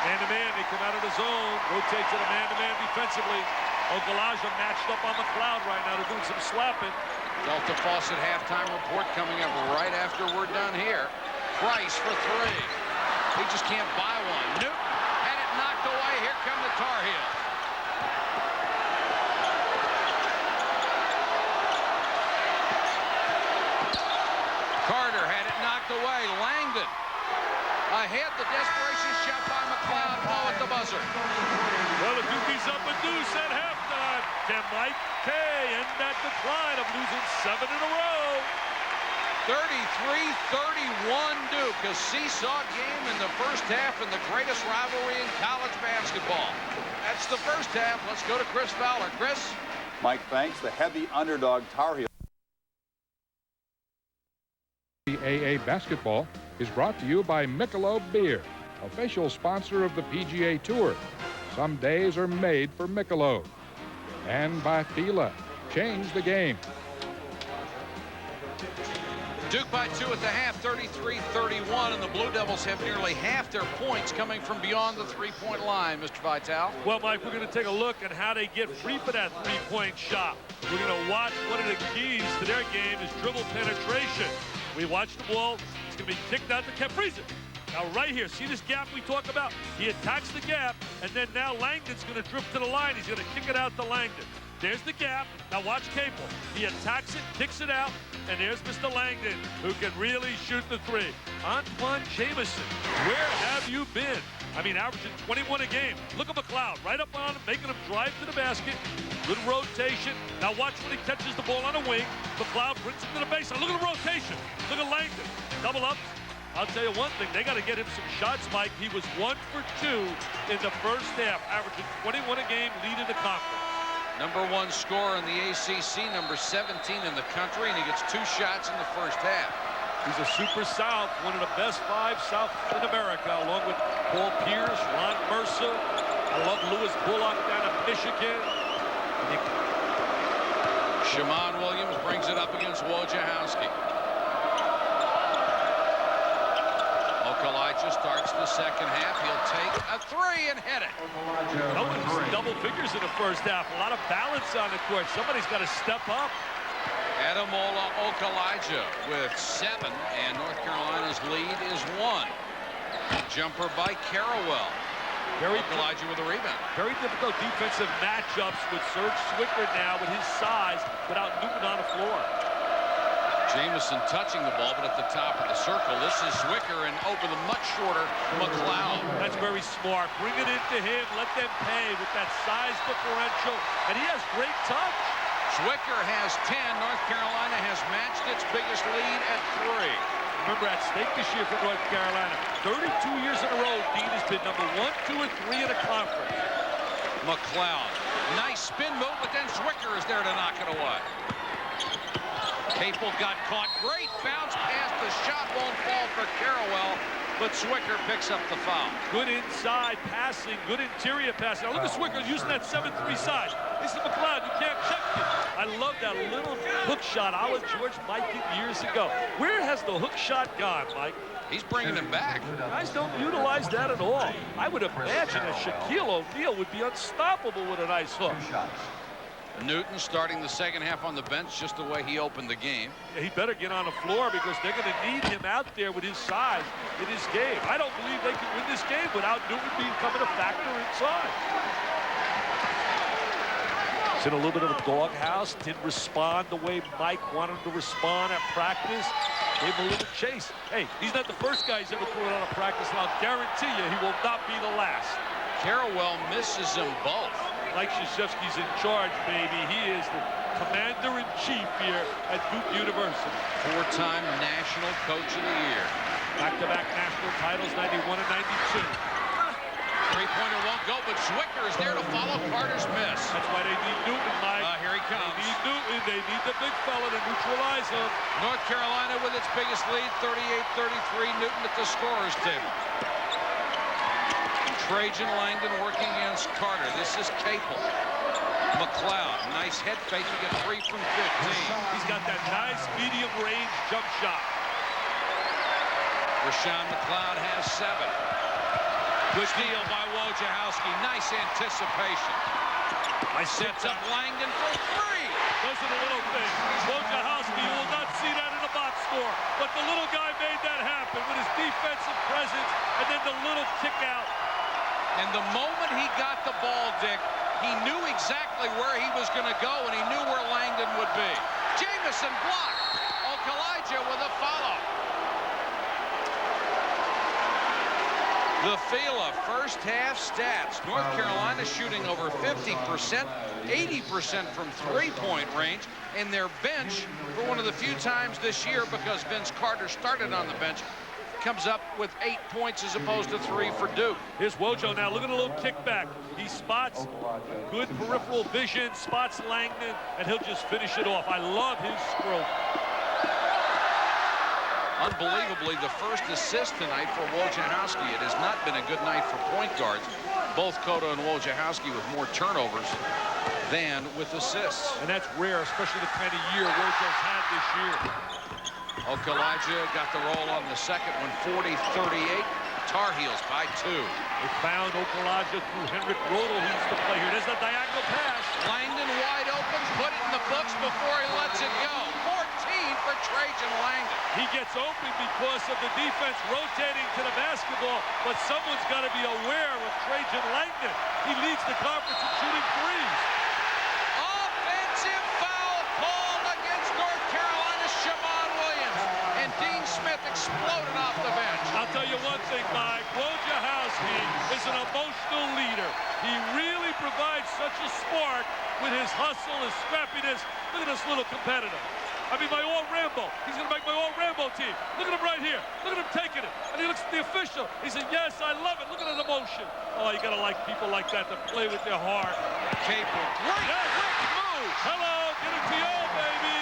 Man-to-man, they come out of the zone. Rotate to the man-to-man defensively. Okalaja matched up on McLeod right now. They're doing some slapping. Delta Faucet halftime report coming up right after we're done here. Price for 3. He just can't buy one. Newton had it knocked away. Here come the Tar Heels. Carter had it knocked away. Langdon ahead. The desperation shot by McLeod. Blow at the buzzer. Well, the Dukies up a deuce at halftime. Can Mike Kay end that decline of losing 7 in a row? 33-31 Duke. A seesaw game in the first half in the greatest rivalry in college basketball. That's the first half. Let's go to Chris Fowler. Chris? Mike, thanks. The heavy underdog Tar Heels. AA Basketball is brought to you by Michelob Beer, official sponsor of the PGA Tour. Some days are made for Michelob. And by Fila. Change the game. Duke by 2 at the half, 33-31, and the Blue Devils have nearly half their points coming from beyond the three-point line, Mr. Vitale. Well, Mike, we're going to take a look at how they get free for that three-point shot. We're going to watch one of the keys to their game is dribble penetration. We watch the ball. It's going to be kicked out to Capel. Freeze it. Now, right here, see this gap we talk about? He attacks the gap, and then now Langdon's going to drift to the line. He's going to kick it out to Langdon. There's the gap. Now watch Capel. He attacks it, kicks it out, and there's Mr. Langdon, who can really shoot the 3. Antawn Jamison, where have you been? I mean, averaging 21 a game. Look at McLeod, right up on him, making him drive to the basket. Good rotation. Now watch when he catches the ball on a wing. McLeod brings him to the baseline. Look at the rotation. Look at Langdon. Double up. I'll tell you one thing, they got to get him some shots, Mike. He was 1 for 2 in the first half, averaging 21 a game, leading the conference. Number 1 scorer in the ACC, number 17 in the country, and he gets 2 shots in the first half. He's a super South, one of the best 5 South in America, along with Paul Pierce, Ron Mercer. I love Lewis Bullock down in Michigan. Shimon Williams brings it up against Wojciechowski. Okalaja starts the second half. He'll take a three and hit it. That was double figures in the first half. A lot of balance on the court. Somebody's got to step up. Ademola Okalaja with 7, and North Carolina's lead is 1. Jumper by Carrawell. Okalaja with a rebound. Very difficult defensive matchups with Serge Zwicker now with his size without Newton on the floor. Jamison touching the ball, but at the top of the circle. This is Zwicker, and over the much shorter McLeod. That's very smart. Bring it into him. Let them pay with that size differential. And he has great touch. Zwicker has 10. North Carolina has matched its biggest lead at 3. Remember, at stake this year for North Carolina, 32 years in a row, Dean has been number 1, 2, and 3 in a conference. McLeod. Nice spin move, but then Zwicker is there to knock it away. Capel got caught. Great bounce pass. The shot won't fall for Carrawell, but Zwicker picks up the foul. Good inside passing, good interior passing. Now look at Zwicker using that 7-3 side. This is McLeod. You can't check it. I love that little hook shot a la George Mikan years ago. Where has the hook shot gone, Mike? He's bringing him back. Guys don't utilize that at all. I would imagine that Shaquille O'Neal would be unstoppable with a nice hook. Newton starting the second half on the bench, just the way he opened the game. Yeah, he better get on the floor because they're going to need him out there with his size in his game. I don't believe they can win this game without Newton becoming a factor inside. It's in a little bit of a doghouse. Didn't respond the way Mike wanted him to respond at practice. Gave him a little chase. Hey, he's not the first guy who's ever thrown out of practice, and I'll guarantee you he will not be the last. Carrawell misses them both. Mike Krzyzewski's in charge, baby. He is the commander-in-chief here at Duke University. 4-time National Coach of the Year. Back-to-back national titles, 91 and 92. Three-pointer won't go, but Zwicker is there to follow Carter's miss. That's why they need Newton, Mike. Here he comes. They need Newton. They need the big fella to neutralize him. North Carolina with its biggest lead, 38-33. Newton at the scorer's table. Trajan Langdon working against Carter. This is Capel. McLeod, nice head fake to get 3 from 15. He's got that nice medium-range jump shot. Rashawn McLeod has 7. Good steal by Wojciechowski. Nice anticipation. Sets up Langdon for 3. Those are the little things. Wojciechowski, you will not see that in a box score. But the little guy made that happen with his defensive presence and then the little kick out. And the moment he got the ball, Dick, he knew exactly where he was going to go, and he knew where Langdon would be. Jamison blocked. Okalaja with a follow. The FILA first half stats. North Carolina shooting over 50%, 80% from three-point range, and their bench, for one of the few times this year, because Vince Carter started on the bench, comes up with 8 points as opposed to 3 for Duke. Here's Wojo now. Look at a little kickback. He spots, good peripheral vision, spots Langdon, and he'll just finish it off. I love his stroke. Unbelievably, the first assist tonight for Wojciechowski. It has not been a good night for point guards. Both Cotto and Wojciechowski with more turnovers than with assists. And that's rare, especially the kind of year Wojo's had this year. Okalaja got the roll on the second one, 40-38. Tar Heels by 2. They found Okalaja through Henrik Rodel. He used to play here. There's the diagonal pass. Langdon wide open, put it in the books before he lets it go. 14 for Trajan Langdon. He gets open because of the defense rotating to the basketball, but someone's got to be aware of Trajan Langdon. He leads the conference in shooting threes. Offensive foul called against North Carolina's Shimon Williams, and Dean Smith exploded off the bench. I'll tell you one thing, Mike. Wojciechowski is an emotional leader. He really provides such a spark with his hustle, his scrappiness. Look at this little competitor. I mean, my all-Rambo. He's going to make my all-Rambo team. Look at him right here. Look at him taking it. And he looks at the official. He said, yes, I love it. Look at that emotion. Oh, you got to like people like that to play with their heart. Capel, great move. Hello, get it to you, baby.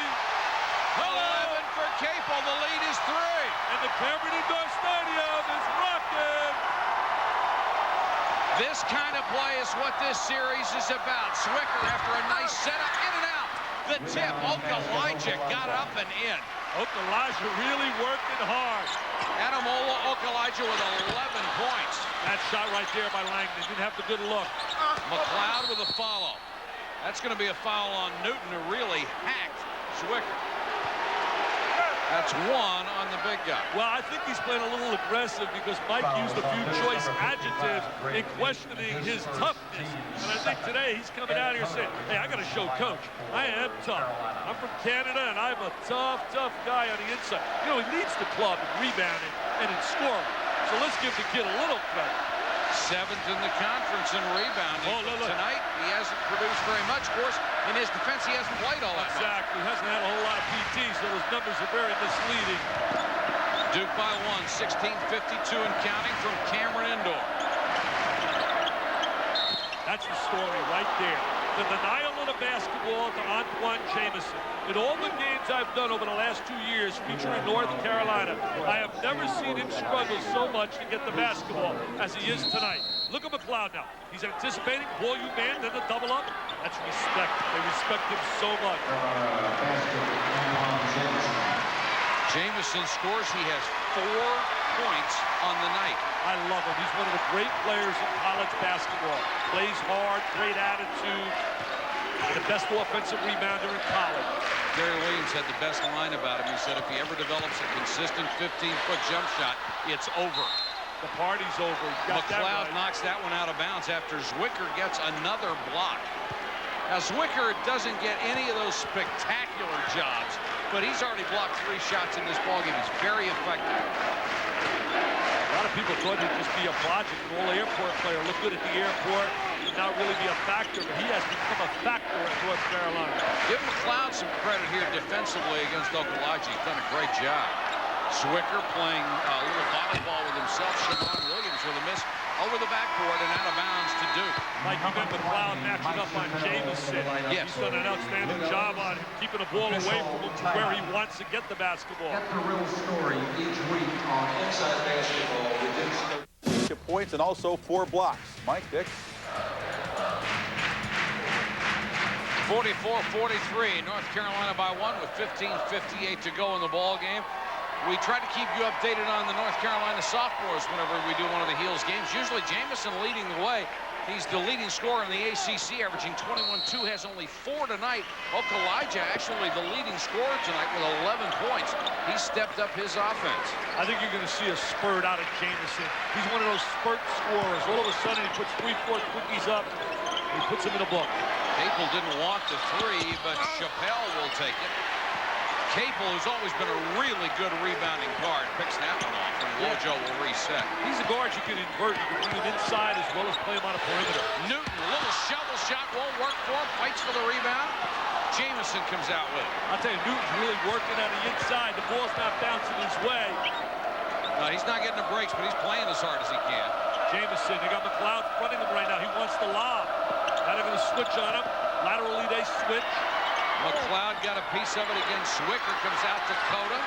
Hello. 11 for Capel. The lead is 3. And the Cameron Indoor Stadium is rocking. This kind of play is what this series is about. Zwicker, after a nice setup, in and out. The tip, Okalaja got up and in. Okalaja really working hard. Adamola Okalaja with 11 points. That shot right there by Langdon. Didn't have the good look. McLeod with a follow. That's going to be a foul on Newton, who really hacked Zwicker. That's one on the big guy. Well, I think he's playing a little aggressive because Mike used a few choice adjectives in questioning his toughness. And I think today he's coming out here saying, hey, I got to show coach, I am tough. I'm from Canada, and I'm a tough, tough guy on the inside. You know, he leads the club in rebounding and in scoring. So let's give the kid a little credit. 7th in the conference in rebounding. Oh, look. Tonight, he hasn't produced very much. Of course, in his defense, he hasn't played all that much. Exactly. He hasn't had a whole lot of PT, so those numbers are very misleading. Duke by 1, 16:52 and counting from Cameron Indoor. That's the story right there. The denial of the basketball to Antawn Jamison. In all the games I've done over the last 2 years featuring North Carolina, I have never seen him struggle so much to get the basketball as he is tonight. Look at McLeod now. He's anticipating, ball you man, then the double up. That's respect. They respect him so much. Jamison scores. He has 4 points on the night. I love him. He's one of the great players in college basketball. Plays hard, great attitude. The best offensive rebounder in college. Gary Williams had the best line about him. He said if he ever develops a consistent 15-foot jump shot, it's over. The party's over. McLeod knocks that one out of bounds after Zwicker gets another block. Now, Zwicker doesn't get any of those spectacular jobs, but he's already blocked 3 shots in this ballgame. He's very effective. A lot of people thought he'd just be a project, an all-airport player, look good at the airport, and not really be a factor, but he has become a factor in North Carolina. Give McLeod some credit here defensively against Okalaja. He's done a great job. Zwicker playing a little volleyball with himself. Siobhan Williams with a miss over the backboard and out of bounds to Duke. Like you got McLeod matching up on Jamison. Yes. He's done an outstanding job on him, keeping the ball away from him to where he wants to get the basketball. Get the real story each week on Inside Basketball with Dick. Points and also 4 blocks. Mike, Dick. 44-43, North Carolina by 1 with 15:58 to go in the ball game. We try to keep you updated on the North Carolina sophomores whenever we do one of the Heels games. Usually Jamison leading the way. He's the leading scorer in the ACC, averaging 21-2, has only 4 tonight. Okalaja actually the leading scorer tonight with 11 points. He stepped up his offense. I think you're going to see a spurt out of Jamison. He's one of those spurt scorers. All of a sudden he puts 3-4 quickies up. He puts them in a book. Capel didn't want the 3, but Capel will take it. Capel, who's always been a really good rebounding guard, picks that one off, and Wojo will reset. He's a guard you can invert. You can bring him inside as well as play him on a perimeter. Newton, a little shovel shot, won't work for him, fights for the rebound. Jamison comes out with it. I'll tell you, Newton's really working on the inside. The ball's not bouncing his way. No, he's not getting the breaks, but he's playing as hard as he can. Jamison, they got McLeod fronting him right now. He wants the lob. Now they're going to switch on him. Laterally, they switch. McLeod got a piece of it against Zwicker, comes out to Cota.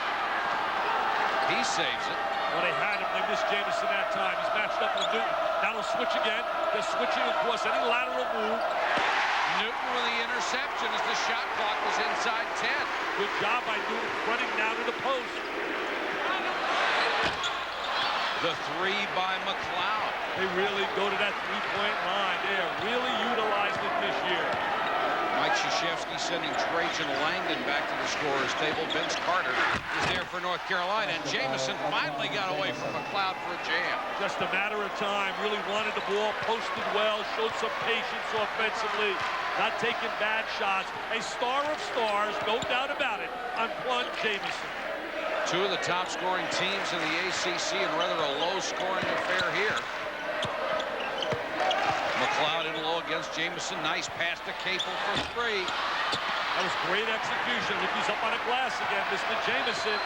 He saves it. Well, they had him. They missed Jamison that time. He's matched up with Newton. Now they'll switch again. They're switching, of course, any lateral move. Newton with the interception as the shot clock was inside 10. Good job by Newton running down to the post. The 3 by McLeod. They really go to that three-point line. They are really utilizing it this year. Mike Krzyzewski sending Trajan Langdon back to the scorer's table. Vince Carter is there for North Carolina, and Jamison finally got away from McLeod for a jam. Just a matter of time. Really wanted the ball, posted well, showed some patience offensively, not taking bad shots. A star of stars, no doubt about it, Antawn Jamison. 2 of the top scoring teams in the ACC, and rather a low scoring affair here. McLeod in low against Jamison. Nice pass to Capel for 3. That was great execution. Look, he's up on a glass again, Mr. Jamison.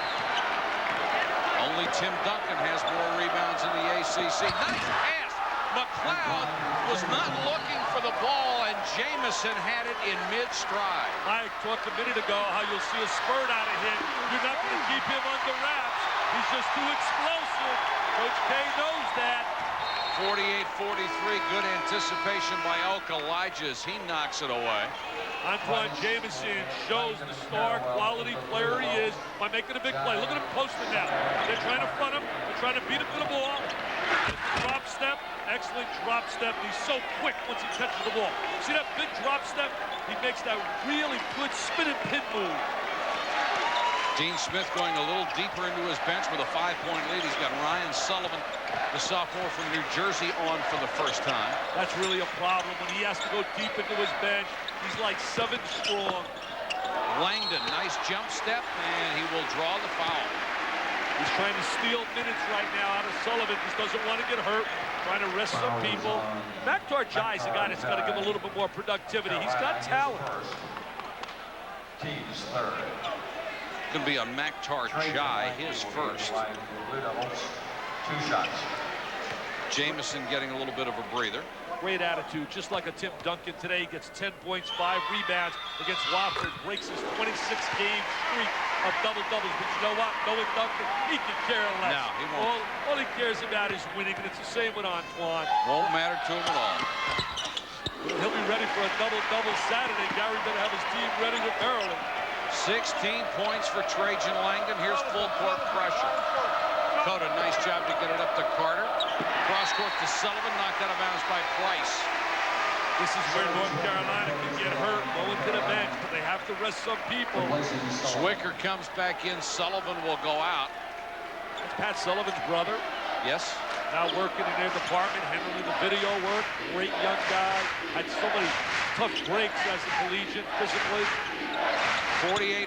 Only Tim Duncan has more rebounds in the ACC. Nice pass. McLeod was not looking for the ball, and Jamison had it in mid-stride. I talked a minute ago how you'll see a spurt out of him. You're not going to keep him under wraps. He's just too explosive. Coach K knows that. 48-43, good anticipation by Okalaja as he knocks it away. Antawn Jamison shows the star quality player he is by making a big play. Look at him posting now. They're trying to front him. They're trying to beat him to the ball. Drop step. Excellent drop step. He's so quick once he catches the ball. See that big drop step? He makes that really good spin and pin move. Dean Smith going a little deeper into his bench with a 5-point lead. He's got Ryan Sullivan, the sophomore from New Jersey, on for the first time. That's really a problem when he has to go deep into his bench. He's like 7 strong. Langdon, nice jump step, and he will draw the foul. He's trying to steal minutes right now out of Sullivan. Just doesn't want to get hurt. Trying to rest some people. Maktar Jai is a guy that's got to give a little bit more productivity. He's got talent. Team's third. Going to be on Maktar Jai, his first. 2 shots. Jamison getting a little bit of a breather. Great attitude, just like a Tim Duncan today. He gets 10 points, 5 rebounds against Wofford. Breaks his 26-game streak of double-doubles. But you know what? Knowing Duncan, he can care less. No, he won't. All he cares about is winning, and it's the same with Antawn. Won't matter to him at all. He'll be ready for a double-double Saturday. Gary better have his team ready with Maryland. 16 points for Trajan Langdon. Here's full court pressure. Cota, nice job to get it up to Carter. Cross court to Sullivan, knocked out of bounds by Price. This is where North Carolina can get hurt, going to the bench, but they have to rest some people. Zwicker comes back in. Sullivan will go out. That's Pat Sullivan's brother. Yes. Now working in their department, handling the video work. Great young guy. Had so many tough breaks as a collegiate physically. 48-45,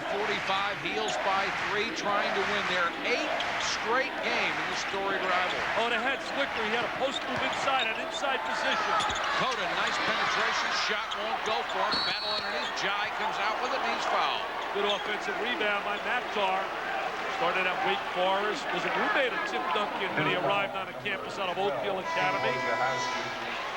Heels by 3, trying to win their 8th straight game in the storied rivalry. Oh, they had Zwicker. He had a post move inside, an inside position. Cota, nice penetration, shot won't go for him. Battle underneath, Jai comes out with it, and he's fouled. Good offensive rebound by Maktar. Started at Wake Forest. Was a roommate of Tim Duncan when he arrived on a campus out of Oakville Academy.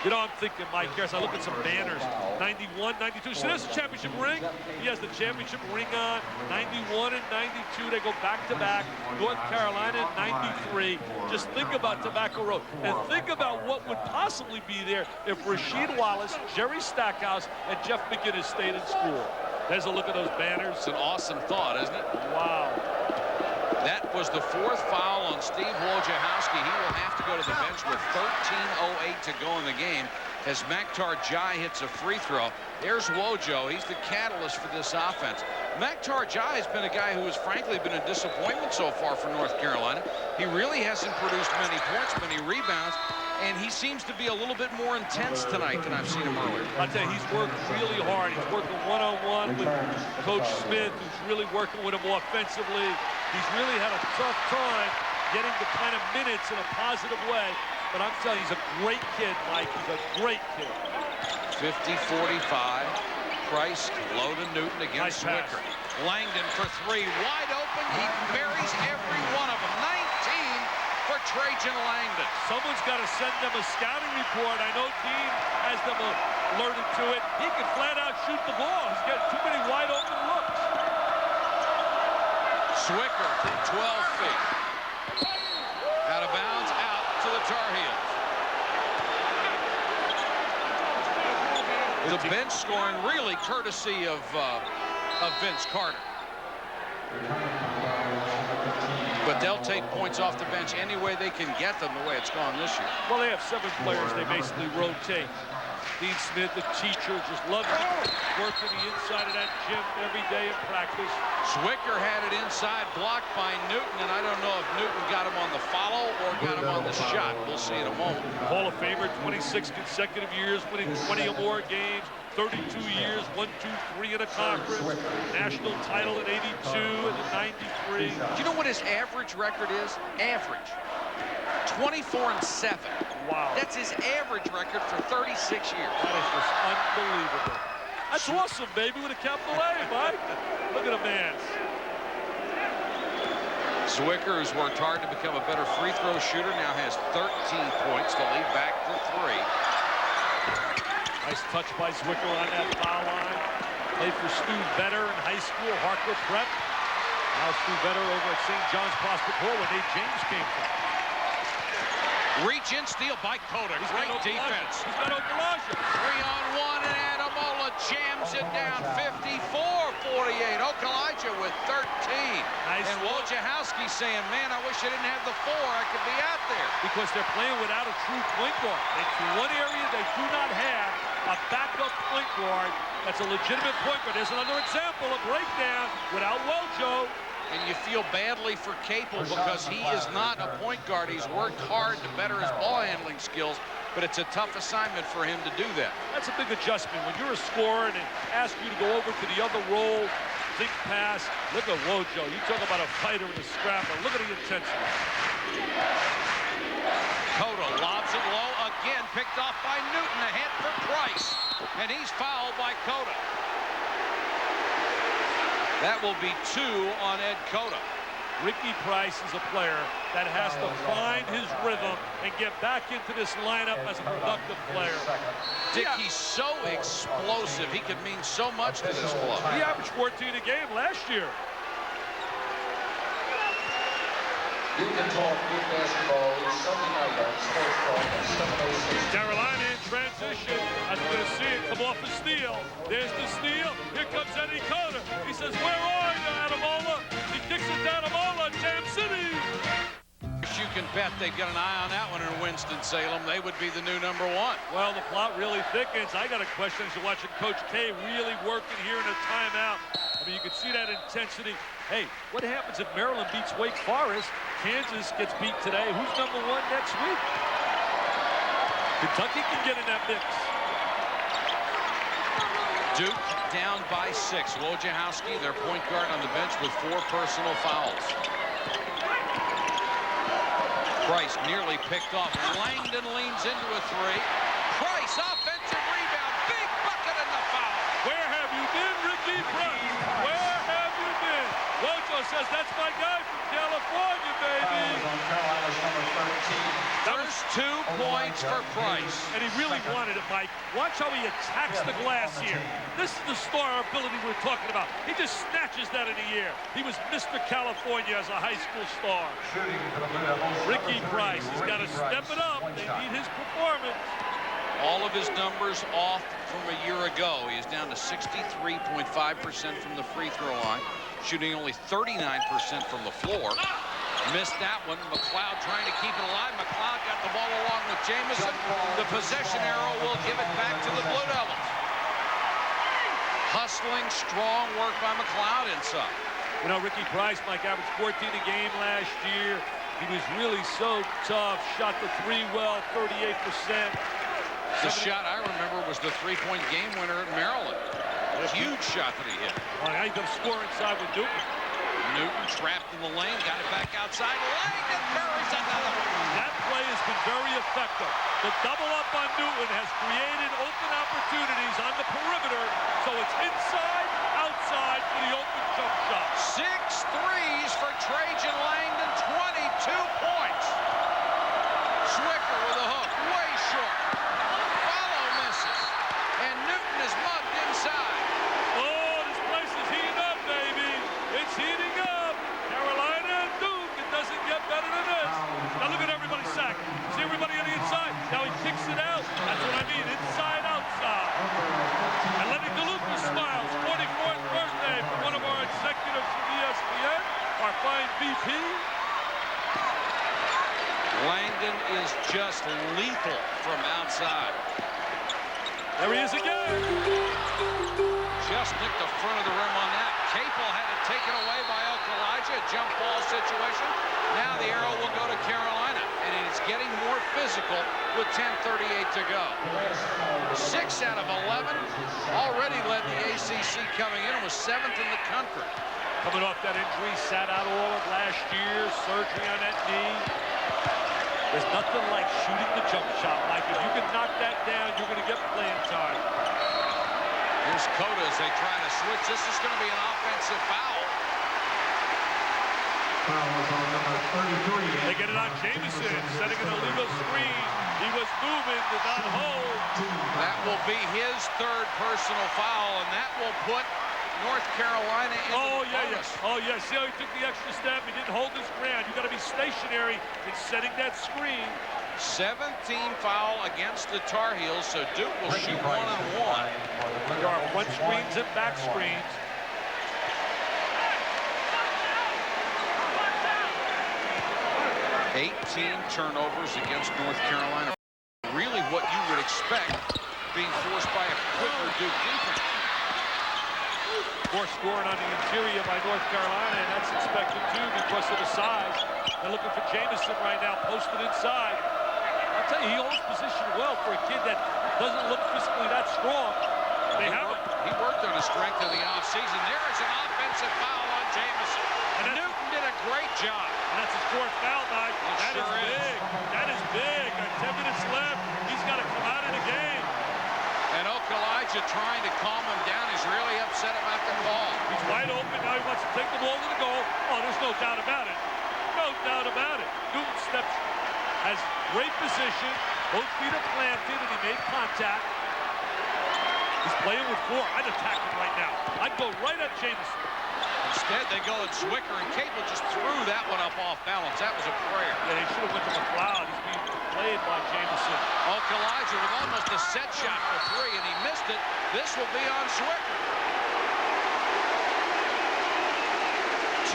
You know, I'm thinking, Mike, as I look at some banners, 91, 92. See, there's a championship ring. He has the championship ring on. 91 and 92, they go back-to-back. North Carolina in 93. Just think about Tobacco Road. And think about what would possibly be there if Rasheed Wallace, Jerry Stackhouse, and Jeff McGinnis stayed in school. There's a look at those banners. It's an awesome thought, isn't it? Wow. That was the 4th foul on Steve Wojciechowski. He will have to go to the bench with 13:08 to go in the game as Maktar Jai hits a free throw. There's Wojo. He's the catalyst for this offense. Maktar Jai has been a guy who has frankly been a disappointment so far for North Carolina. He really hasn't produced many points, many rebounds, and he seems to be a little bit more intense tonight than I've seen him earlier. I'll tell you, he's worked really hard. He's working one-on-one with Coach Smith, who's really working with him offensively. He's really had a tough time getting the kind of minutes in a positive way. But I'm telling you, he's a great kid, Mike. He's a great kid. 50-45. Price, low to Newton against Zwicker. Langdon for 3, wide open. He buries every one of them. 19 for Trajan Langdon. Someone's got to send them a scouting report. I know Dean has them alerted to it. He can flat out shoot the ball. He's got too many wide open looks. Zwicker from 12 feet. Out of bounds, out to the Tar Heels. The bench scoring really courtesy of Vince Carter. But they'll take points off the bench any way they can get them, the way it's gone this year. Well, they have 7 players. They basically rotate. Dean Smith, the teacher, just loves working the inside of that gym every day in practice. Zwicker had it inside, blocked by Newton, and I don't know if Newton got him on the follow or got him on the shot. We'll see in a moment. Hall of Famer, 26 consecutive years, winning 20 or more games. 32 years, 1, 2, 3 in a conference. National title in 82 and in 93. Do you know what his average record is? Average. 24-7. Wow. That's his average record for 36 years. That is just unbelievable. That's awesome, baby, with a capital A, Mike. Look at a man. Zwicker, who's worked hard to become a better free throw shooter, now has 13 points to lead back to 3. Nice touch by Zwicker on that foul line. Played for Stu Vetter in high school, Harker Prep. Now Stu Vetter over at St. John's Prospect Hall, where Nate James came from. Reach-in steal by Cota. Great defense. He's got Okalaja. 3-on-1, and Adamola jams it down. 54-48. Okalaja with 13. Nice. And Wojciechowski saying, man, I wish I didn't have the 4. I could be out there. Because they're playing without a true point guard. It's one area they do not have a backup point guard. That's a legitimate point guard. There's another example, a breakdown without Wojo. And you feel badly for Capel because he is not a point guard. He's worked hard to better his ball handling skills, but it's a tough assignment for him to do that. That's a big adjustment. When you're a scorer and they ask you to go over to the other role, think pass, look at Wojo. You talk about a fighter and a scrapper. Look at the intensity. Cota lobs it low, again picked off by Newton, ahead for Price, and he's fouled by Cota. That will be 2 on Ed Cota. Ricky Price is a player that has to find his rhythm and get back into this lineup as a productive player. Dick, he's so explosive. He could mean so much to this club. He averaged 14 a game last year. You can talk good basketball with Sunday night on Sports Talk at 7:06. Carolina in transition. As we're going to see it come off the steal. There's the steal. Here comes Eddie Cota. He says, where are you, Adamola? He kicks it to Adamola, Jam City. You can bet they've got an eye on that one in Winston-Salem. They would be the new #1. Well, the plot really thickens. I got a question as you're watching Coach K really working here in a timeout. I mean, you can see that intensity. Hey, what happens if Maryland beats Wake Forest? Kansas gets beat today. Who's #1 next week? Kentucky can get in that mix. Duke down by 6. Wojciechowski, their point guard, on the bench with 4 personal fouls. Price nearly picked off. Langdon leans into a 3. Price, offensive rebound. Big bucket and the foul. Where have you been, Ricky Price? Where have you been? Wojo says, that's my guy from California, baby. Carolina's number 13. First 2 points for Price. And he really wanted it, Mike. Watch how he attacks the glass here. This is the star ability we're talking about. He just snatches that in the air. He was Mr. California as a high school star. Ricky Price has got to step it up. They need his performance. All of his numbers off from a year ago. He is down to 63.5% from the free throw line, shooting only 39% from the floor. Missed that one. McLeod trying to keep it alive. McLeod got the ball along with Jamison. The possession arrow will give it back to the Blue Devils. Hustling, strong work by McLeod inside. You know, Ricky Price, Mike, averaged 14 a game last year. He was really so tough. Shot the 3 well, 38%. The shot I remember was the 3-point game winner at Maryland. A huge shot that he hit. Well, now he's going to score inside with Newton. Newton trapped in the lane, got it back outside. Langdon buries another one. That play has been very effective. The double up on Newton has created open opportunities on the perimeter, so it's inside, outside for the open jump shot. 6 threes for Trajan Langdon, 22 points. Swicker with a hook, way short. Follow misses, and Newton is mugged inside. Oh, this place is heating up, baby. It's heating up. Carolina and Duke, it doesn't get better than this. Now look at everybody sack. See everybody on the inside? Now he kicks it out. That's what I mean, inside, outside. And Lenny DeLuca smiles. 44th birthday for one of our executives from ESPN, our fine VP. Langdon is just lethal from outside. There he is again. Just nicked the front of the rim on that. Capel had it taken away by Okalaja. Jump ball situation. Now the arrow will go to Carolina, and it is getting more physical with 10:38 to go. 6 out of 11. Already led the ACC coming in and was 7th in the country. Coming off that injury, sat out all of last year, surgery on that knee. There's nothing like shooting the jump shot, Mike. If you can knock that down, you're going to get playing time. Here's Cota as they try to switch. This is going to be an offensive foul. Foul was on number 33. They get it on Jamison, setting an illegal screen. He was moving, did not hold. That will be his 3rd personal foul, and that will put North Carolina into the bonus. Oh, yeah. See how he took the extra step? He didn't hold his ground. You got to be stationary in setting that screen. 17 foul against the Tar Heels, so Duke will shoot 1 and 1. There are front screens and back screens. Eighteen turnovers against North Carolina. Really what you would expect being forced by a quicker Duke defense. More scoring on the interior by North Carolina, and that's expected too because of the size. They're looking for Jamison right now, posted inside. I'll tell you, he holds position well for a kid that doesn't look physically that strong. He worked on his strength in the offseason. There is an offensive foul on Jamison. And Newton did a great job. And that's his 4th foul, Mike. That is big. That is big. 10 minutes left. He's got to come out of the game. And Elijah trying to calm him down. He's really upset about the call. He's wide open. Now he wants to take the ball to the goal. Oh, there's no doubt about it. No doubt about it. Newton steps, has great position. Both feet are planted, and he made contact. He's playing with 4. I'd attack him right now. I'd go right at Jamison. Instead, they go at Zwicker, and Capel just threw that one up off balance. That was a prayer. Yeah, he should have went to McLeod. He's being played by Jamison. Elijah with almost a set shot for 3, and he missed it. This will be on Zwicker.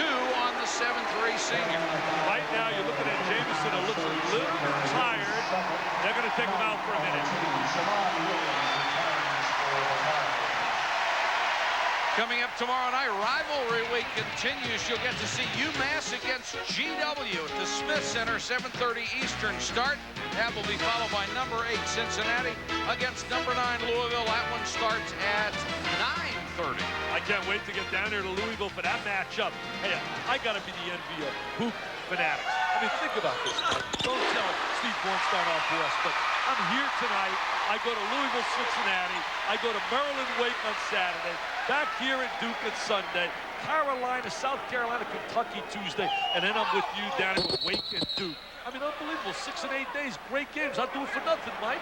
2 on the 7'3" senior. Right now, you're looking at Jamison, who looks a little tired. They're going to take him out for a minute. Coming up tomorrow night, Rivalry Week continues. You'll get to see UMass against GW at the Smith Center, 7:30 Eastern start. That will be followed by number 8 Cincinnati against number 9 Louisville. That one starts at 9:30. I can't wait to get down there to Louisville for that matchup. Hey, I got to be the envy of hoop fanatics. I mean, think about this. Don't tell Steve Bornstein our boss, but I'm here tonight. I go to Louisville, Cincinnati. I go to Maryland, Wake on Saturday. Back here at Duke on Sunday. Carolina, South Carolina, Kentucky Tuesday. And then I'm with you down at Wake and Duke. I mean, unbelievable. 6 and 8 days. Great games. I'll do it for nothing, Mike.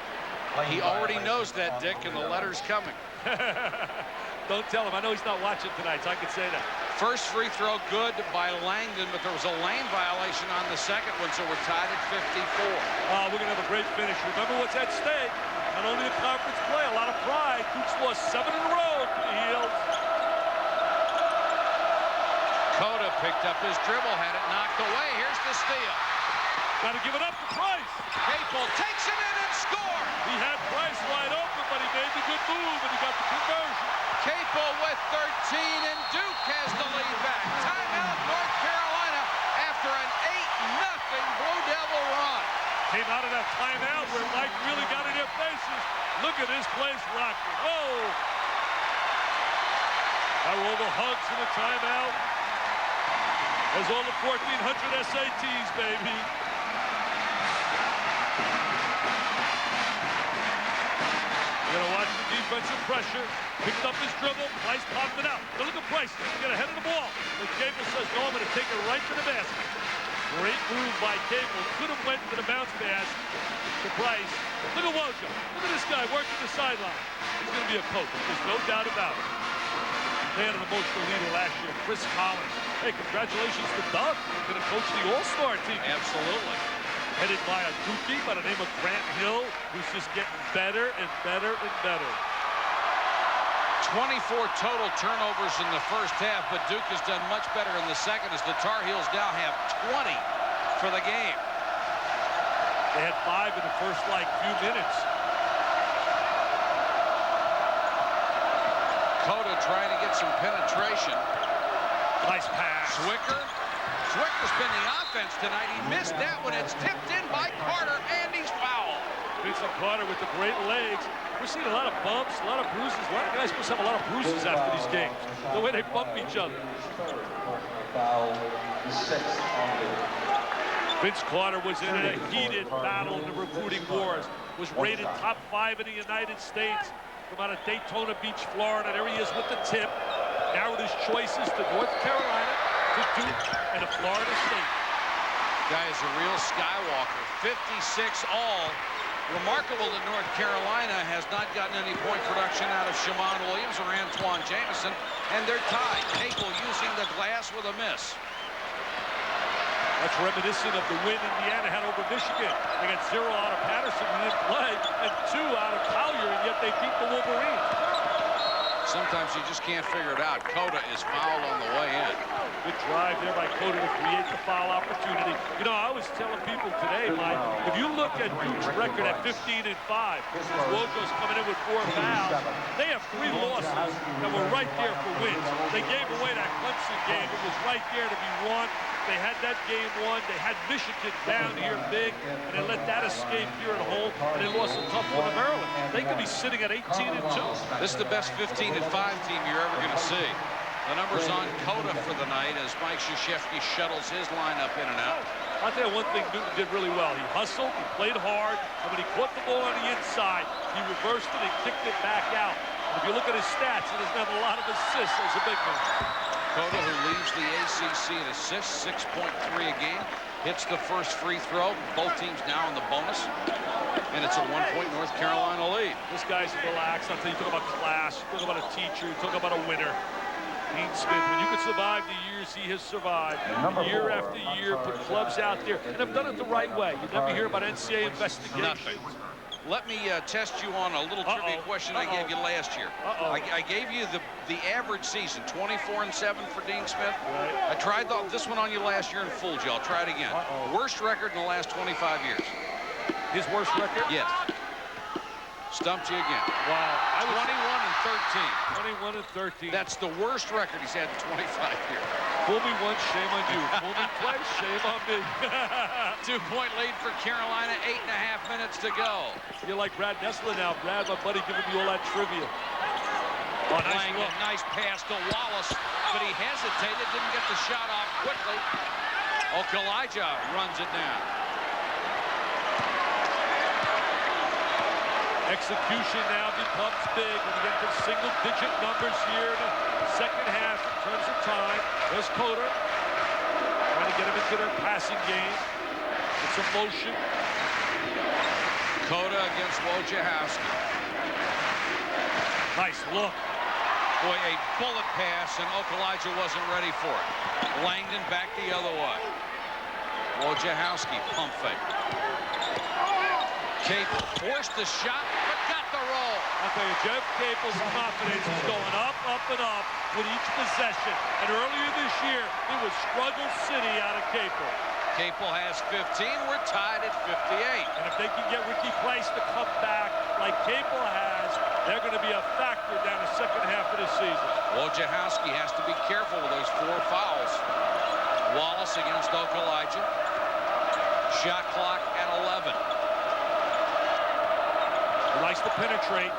He already knows that, Dick, and the letter's coming. Don't tell him. I know he's not watching tonight, so I can say that. First free throw good by Langdon, but there was a lane violation on the second one, so we're tied at 54. We're going to have a great finish. Remember what's at stake. Not only a conference play, a lot of pride. Duke's lost 7 in a row to the Heels. Cota picked up his dribble, had it knocked away. Here's the steal. Got to give it up to Price. Capel takes it in and scores. He had Price wide open, but he made the good move, and he got the conversion. Capel with 13, and Duke has the lead back. Timeout, North Carolina, after an 8-0 Blue Devil run. Came out of that timeout where Mike really got in their faces. Look at this place rocking. Oh! How all the hugs in the timeout. There's all the 1,400 SATs, baby. You're gonna watch the defensive pressure. Picked up his dribble. Price popped it out. Now look at Price. Get ahead of the ball. But Capel says, no, I'm gonna take it right to the basket. Great move by Capel. Could have went to the bounce pass to Price. Look at Wojo. Look at this guy working the sideline. He's going to be a coach. There's no doubt about it. Man of the emotional leader last year, Chris Collins. Hey, congratulations to Doug. He's going to coach the All-Star team. Absolutely. Headed by a Dookie by the name of Grant Hill, who's just getting better and better and better. 24 total turnovers in the first half, but Duke has done much better in the second as the Tar Heels now have 20 for the game. They had 5 in the first, few minutes. Cota trying to get some penetration. Nice pass. Zwicker's been the offense tonight. He missed that one. It's tipped in by Carter, and he's fouled. Vincent Carter with the great legs. We're seeing a lot of bumps, a lot of bruises. A lot of guys must have a lot of bruises after these games. The way they bump each other. Vince Carter was in a heated battle in the recruiting wars. Was rated top 5 in the United States. From out of Daytona Beach, Florida. There he is with the tip. Narrowed his choices to North Carolina, to Duke, and to Florida State. Guy is a real Skywalker. 56 all. Remarkable that North Carolina has not gotten any point production out of Shammond Williams or Antawn Jamison, and they're tied. Capel using the glass with a miss. That's reminiscent of the win Indiana had over Michigan. They got 0 out of Patterson, who didn't play, and 2 out of Collier, and yet they beat the Wolverines. Sometimes you just can't figure it out. Cota is fouled on the way in. Good drive there by Cota to create the foul opportunity. You know, I was telling people today, Mike, if you look at Duke's record at 15-5, Wojo's coming in with 4 fouls. They have 3 losses that were right there for wins. They gave away that Clemson game. It was right there to be won. They had that game won. They had Michigan down here big, and they let that escape here at home, and they lost a tough one to Maryland. They could be sitting at 18-2. This is the best 15-5 team you're ever going to see. The numbers on Cota for the night as Mike Krzyzewski shuttles his lineup in and out. I'll tell you one thing Newton did really well. He hustled, he played hard, and when he caught the ball on the inside, he reversed it and kicked it back out. And if you look at his stats, he doesn't have a lot of assists as a big man. Cota, who leads the ACC in assists, 6.3 a game, hits the first free throw. Both teams now in the bonus, and it's a 1-point North Carolina lead. This guy's relaxed. I'll tell you, talk about class, talk about a teacher, talk about a winner. Dean Smith, when you can survive the years he has survived, year after year, put clubs out there, and have done it the right way. You never hear about NCAA investigations. Nothing. Let me test you on a little trivia question I gave you last year. I gave you the average season, 24-7 for Dean Smith. Right. I tried this one on you last year and fooled you. I'll try it again. Worst record in the last 25 years. His worst record? Yes. Stumped you again. Wow. 21-13. 21-13. That's the worst record he's had in 25 years. Fool me once, shame on you. Fool me twice, shame on me. 2-point lead for Carolina, 8.5 minutes to go. You're like Brad Nessler now. Brad, my buddy, giving me all that trivia. Oh, nice pass to Wallace, but he hesitated, didn't get the shot off quickly. Okalaja runs it down. Execution now becomes big when you get to single-digit numbers here in the second half in terms of time. There's Cota trying to get him into their passing game. It's a motion. Cota against Wojciechowski. Nice look. Boy, a bullet pass, and Okalaja wasn't ready for it. Langdon back the other way. Wojciechowski pump fake. Capel forced the shot, but got the roll. I'll tell you, Jeff Capel's confidence is going up, up, and up with each possession. And earlier this year, it was struggle city out of Capel. Capel has 15. We're tied at 58. And if they can get Ricky Price to come back like Capel has, they're going to be a factor down the second half of the season. Wojciechowski has to be careful with those 4 fouls. Wallace against Okalaja. Shot clock at 11. He likes to penetrate.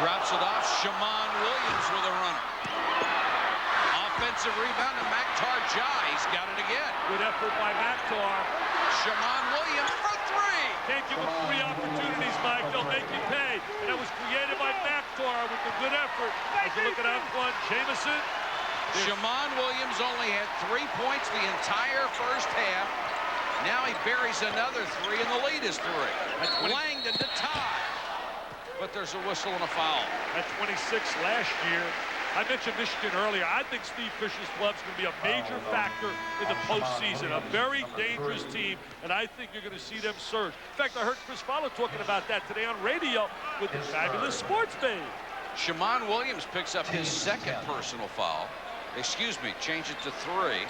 Drops it off. Shaman Williams with a runner. Offensive rebound to Maktar Jai. He's got it again. Good effort by Maktar. Shaman Williams for 3. Can't give him 3 opportunities, Mike. They'll make you pay. And that was created by Maktar with a good effort. As you look at Antawn Jamison. Shaman Williams only had 3 points the entire first half. Now he buries another 3, and the lead is 3. Langdon to tie. But there's a whistle and a foul. At 26 last year. I mentioned Michigan earlier. I think Steve Fisher's club's going to be a major factor in the postseason. A very dangerous team, and I think you're going to see them surge. In fact, I heard Chris Fowler talking about that today on radio with the fabulous Sports Babe. Shaman Williams picks up his 2nd personal foul. Excuse me, change it to 3.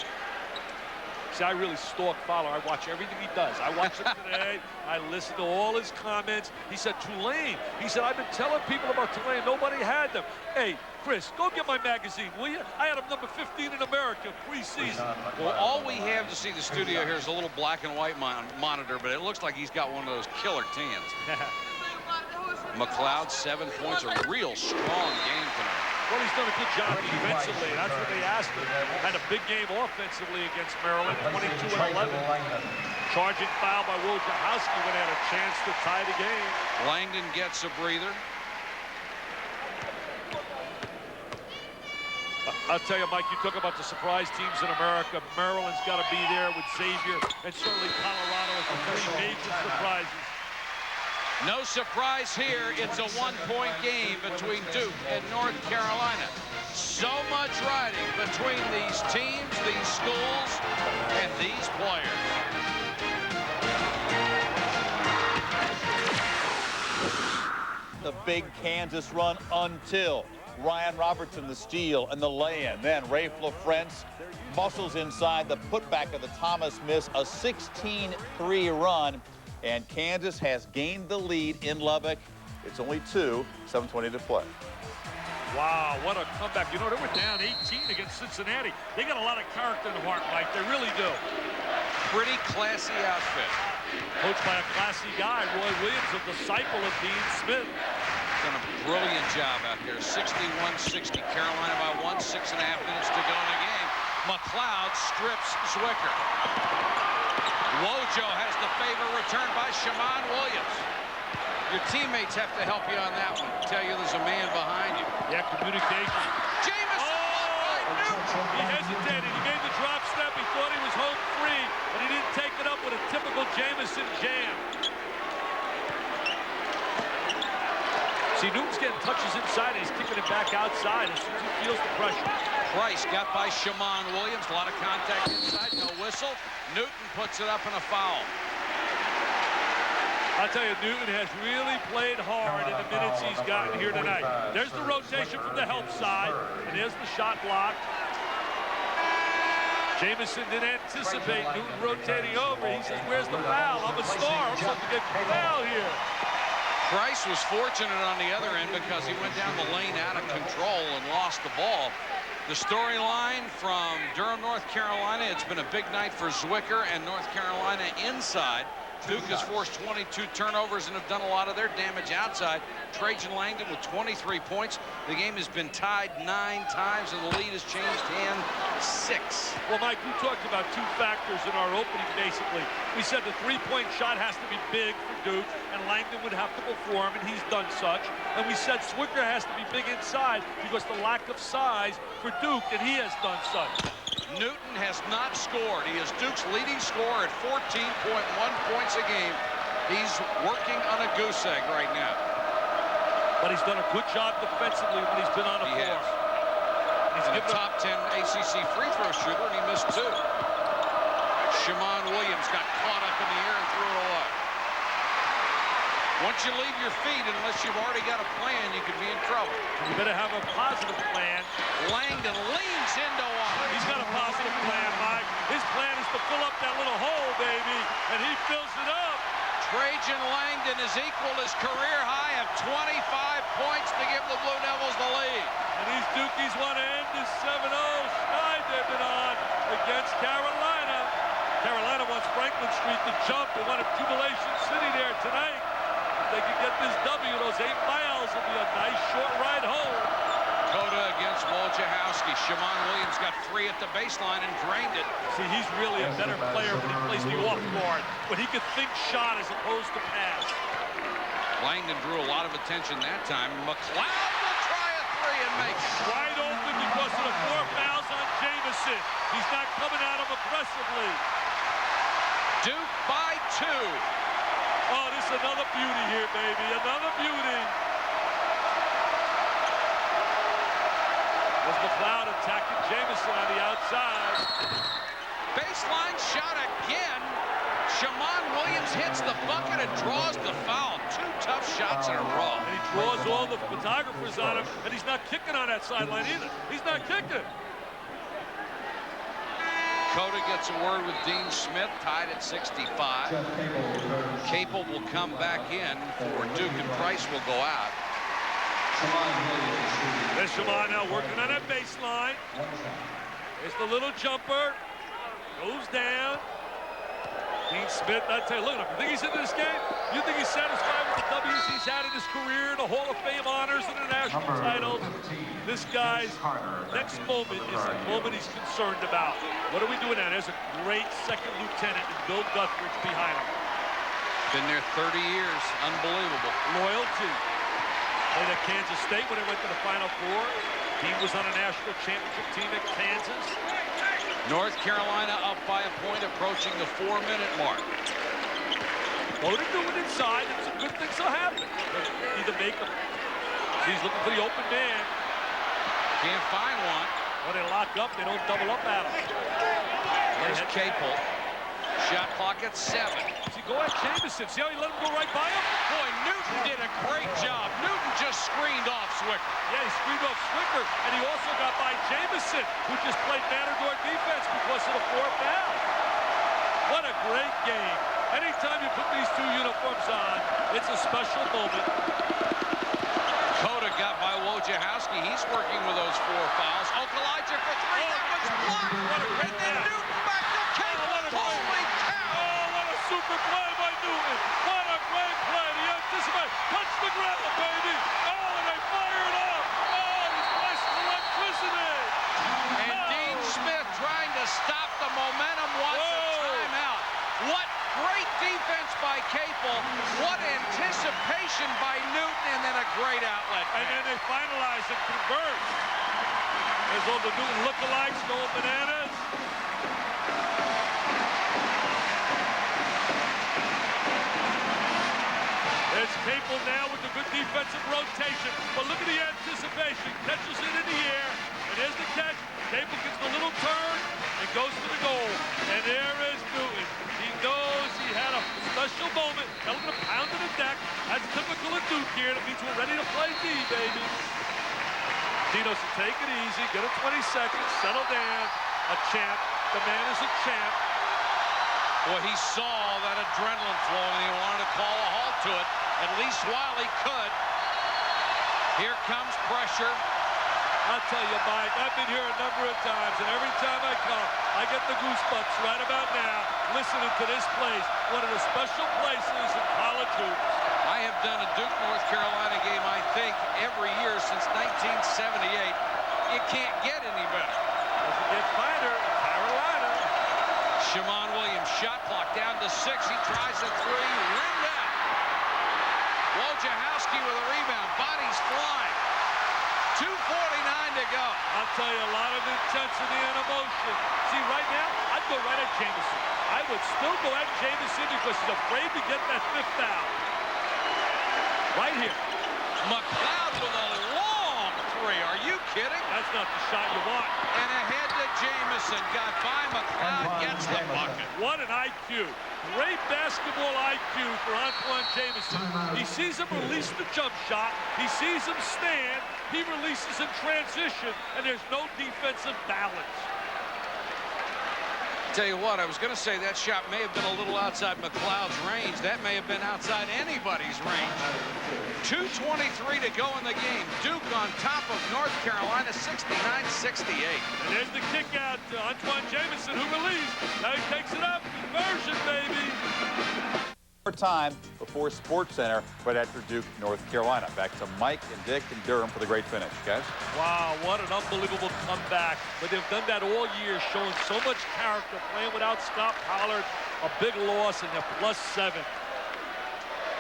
See, I really stalk Fowler. I watch everything he does. I watched him today. I listened to all his comments. He said, Tulane. He said, I've been telling people about Tulane. Nobody had them. Hey, Chris, go get my magazine, will you? I had him number 15 in America preseason. Well, all we have to see the studio here is a little black and white monitor, but it looks like he's got one of those killer tans. McLeod, 7 points, a real strong game tonight. Well, he's done a good job defensively. That's what they asked him. Had a big game offensively against Maryland, 22-11. Charging foul by Wojciechowski when they had a chance to tie the game. Langdon gets a breather. I'll tell you, Mike, you talk about the surprise teams in America. Maryland's got to be there with Xavier, and certainly Colorado as the 3 major surprises. No surprise here. It's a 1-point game between Duke and North Carolina. So much riding between these teams, these schools. And these players. The big Kansas run until Ryan Robertson the steal and the lay-in. Then Rafe LaFrentz muscles inside the putback of the Thomas miss, a 16-3 run, and Kansas has gained the lead in Lubbock. It's only 2, 7:20 to play. Wow, what a comeback. You know, they were down 18 against Cincinnati. They got a lot of character in the heart, Mike. They really do. Pretty classy outfit. Coached by a classy guy, Roy Williams, a disciple of Dean Smith. Done a brilliant job out there. 61-60. Carolina by 1, 6.5 minutes to go in the game. McLeod strips Zwicker. Wojo has the favor returned by Shammond Williams. Your teammates have to help you on that one. Tell you there's a man behind you. Yeah, communication. Jamison! He hesitated. He made the drop step. He thought he was home free, but he didn't take it up with a typical Jamison jam. See, Newton's getting touches inside, and he's kicking it back outside as soon as he feels the pressure. Price got by Shammond Williams. A lot of contact inside. No whistle. Newton puts it up in a foul. I'll tell you, Newton has really played hard in the minutes he's gotten here tonight. There's the rotation from the help side, and there's the shot block. Jamison didn't anticipate Newton rotating over. He says, where's the foul? I'm a star. I'm supposed to get a foul here. Price was fortunate on the other end because he went down the lane out of control and lost the ball. The storyline from Durham, North Carolina, it's been a big night for Zwicker and North Carolina inside. Duke has forced 22 turnovers and have done a lot of their damage outside. Trajan Langdon with 23 points. The game has been tied 9 times, and the lead has changed hand 6. Well, Mike, we talked about 2 factors in our opening, basically. We said the three-point shot has to be big for Duke, and Langdon would have to perform, and he's done such. And we said Zwicker has to be big inside because the lack of size for Duke, and he has done such. Newton has not scored. He is Duke's leading scorer at 14.1 points a game. He's working on a goose egg right now. But he's done a good job defensively when he's been on the floor. He's a top 10 ACC free throw shooter, and he missed 2. Shammond Williams got caught up in the air and threw it away. Once you leave your feet, unless you've already got a plan, you could be in trouble. You better have a positive plan. Langdon leans into one. He's got a positive plan, Mike. His plan is to fill up that little hole, baby, and he fills it up. Trajan Langdon has equaled his career high of 25 points to give the Blue Devils the lead. And these Dukies want to end this 7-0 stride they've been on against Carolina. Carolina wants Franklin Street to jump. They want a Jubilation City there tonight. If they can get this W, those 8 miles will be a nice short ride home. Coda against Wojciechowski. Shammond Williams got 3 at the baseline and drained it. See, he's really a better player when he plays the off guard, when he could think shot as opposed to pass. Langdon drew a lot of attention that time. McLeod will try a 3 and make it. Wide open because of the 4 fouls on Jamison. He's not coming at him aggressively. Duke by 2. Oh, this is another beauty here, baby. Another beauty. Was McLeod attacking Jamison on the outside. Baseline shot again. Shammond Williams hits the bucket and draws the foul. 2 tough shots in a row. And he draws all the photographers on him, and he's not kicking on that sideline either. He's not kicking. Coda gets a word with Dean Smith, tied at 65. Capel will come back in for Duke, and Price will go out. There's Shammond now working on that baseline. There's the little jumper. Goes down. Dean Smith, I tell you, look at him. You think he's into this game? You think he's satisfied with the W's he's had in his career, the Hall of Fame honors and the national titles? This guy's next moment is the moment he's concerned about. What are we doing now? There's a great second lieutenant in Bill Guthridge behind him. Been there 30 years. Unbelievable. Loyalty. Played at Kansas State when they went to the Final Four. Team was on a national championship team at Kansas. North Carolina up by a point, approaching the 4-minute mark. Go to do it inside, and some good things will happen. Either make them. He's looking for the open man. Can't find one. When they lock up, they don't double up at him. Here's Capel. Shot clock at 7. See, go at Jamison. See how he let him go right by him? Boy, Newton did a great job. Newton just screened off Swicker. Yeah, he screened off Swicker, and he also got by Jamison, who just played matador defense because of the 4 foul. What a great game. Anytime you put these two uniforms on, it's a special moment. Cota got by Wojciechowski. He's working with those 4 fouls. Okalija for 3. That one's blocked. And then Newton back to Capel. Holy cow. Oh, what a super play by Newton. What a great play. The anticipate. Touch the ground, baby. Oh, and they fire it off. Oh, he's placed electricity. And Dean Smith trying to stop the momentum wants a timeout. What great defense by Capel. What anticipation by Newton, and then a great outlet. And then they finalize and convert. There's all the Newton lookalikes going bananas. There's Capel now with the good defensive rotation. But look at the anticipation. Catches it in the air. And there's the catch. Capel gets the little turn and goes to the goal. And there is Newton. He knows he had a special moment. Now look at him pounding the deck. That's typical of Duke here. That means we're ready to play D, baby. Dino said, take it easy. Get it 20 seconds. Settle down. A champ. The man is a champ. Boy, he saw that adrenaline flowing, and he wanted to call a halt to it, at least while he could. Here comes pressure. I'll tell you, Mike, I've been here a number of times, and every time I come, I get the goosebumps right about now, listening to this place, one of the special places in college hoops. I have done a Duke, North Carolina game, I think, every year since 1978. It can't get any better. Doesn't get finer in Carolina. Shammond Williams, shot clock down to 6. He tries a 3, rimmed out. Wojciechowski with a rebound, bodies flying. 2:49 to go. I'll tell you, a lot of intensity and emotion. See, right now, I'd go right at Jamison. I would still go at Jamison because he's afraid to get that 5th foul. Right here. McLeod with a long 3. Are you kidding? That's not the shot you want. And ahead to Jamison. Got by McLeod, gets the bucket. What an IQ. Great basketball IQ for Antawn Jamison. He sees him release the jump shot. He sees him stand. He releases in transition, and there's no defensive balance. Tell you what, I was going to say that shot may have been a little outside McLeod's range. That may have been outside anybody's range. 2:23 to go in the game. Duke on top of North Carolina, 69-68. And there's the kick out to Antawn Jamison, who released. Now he takes it up. Conversion, baby. More time before Sports Center, right after Duke, North Carolina. Back to Mike and Dick and Durham for the great finish, guys. Wow, what an unbelievable comeback. But they've done that all year, showing so much character, playing without Scott Pollard. A big loss, and they're +7.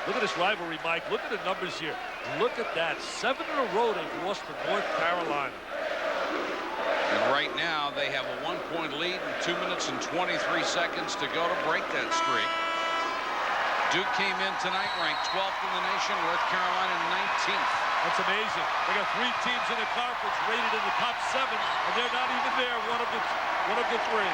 Look at this rivalry, Mike. Look at the numbers here. Look at that. 7 in a row they've lost to North Carolina. And right now, they have a 1-point lead and 2 minutes and 23 seconds to go to break that streak. Duke came in tonight ranked 12th in the nation, North Carolina 19th. That's amazing. They got 3 teams in the conference rated in the top 7, and they're not even there, one of the 3.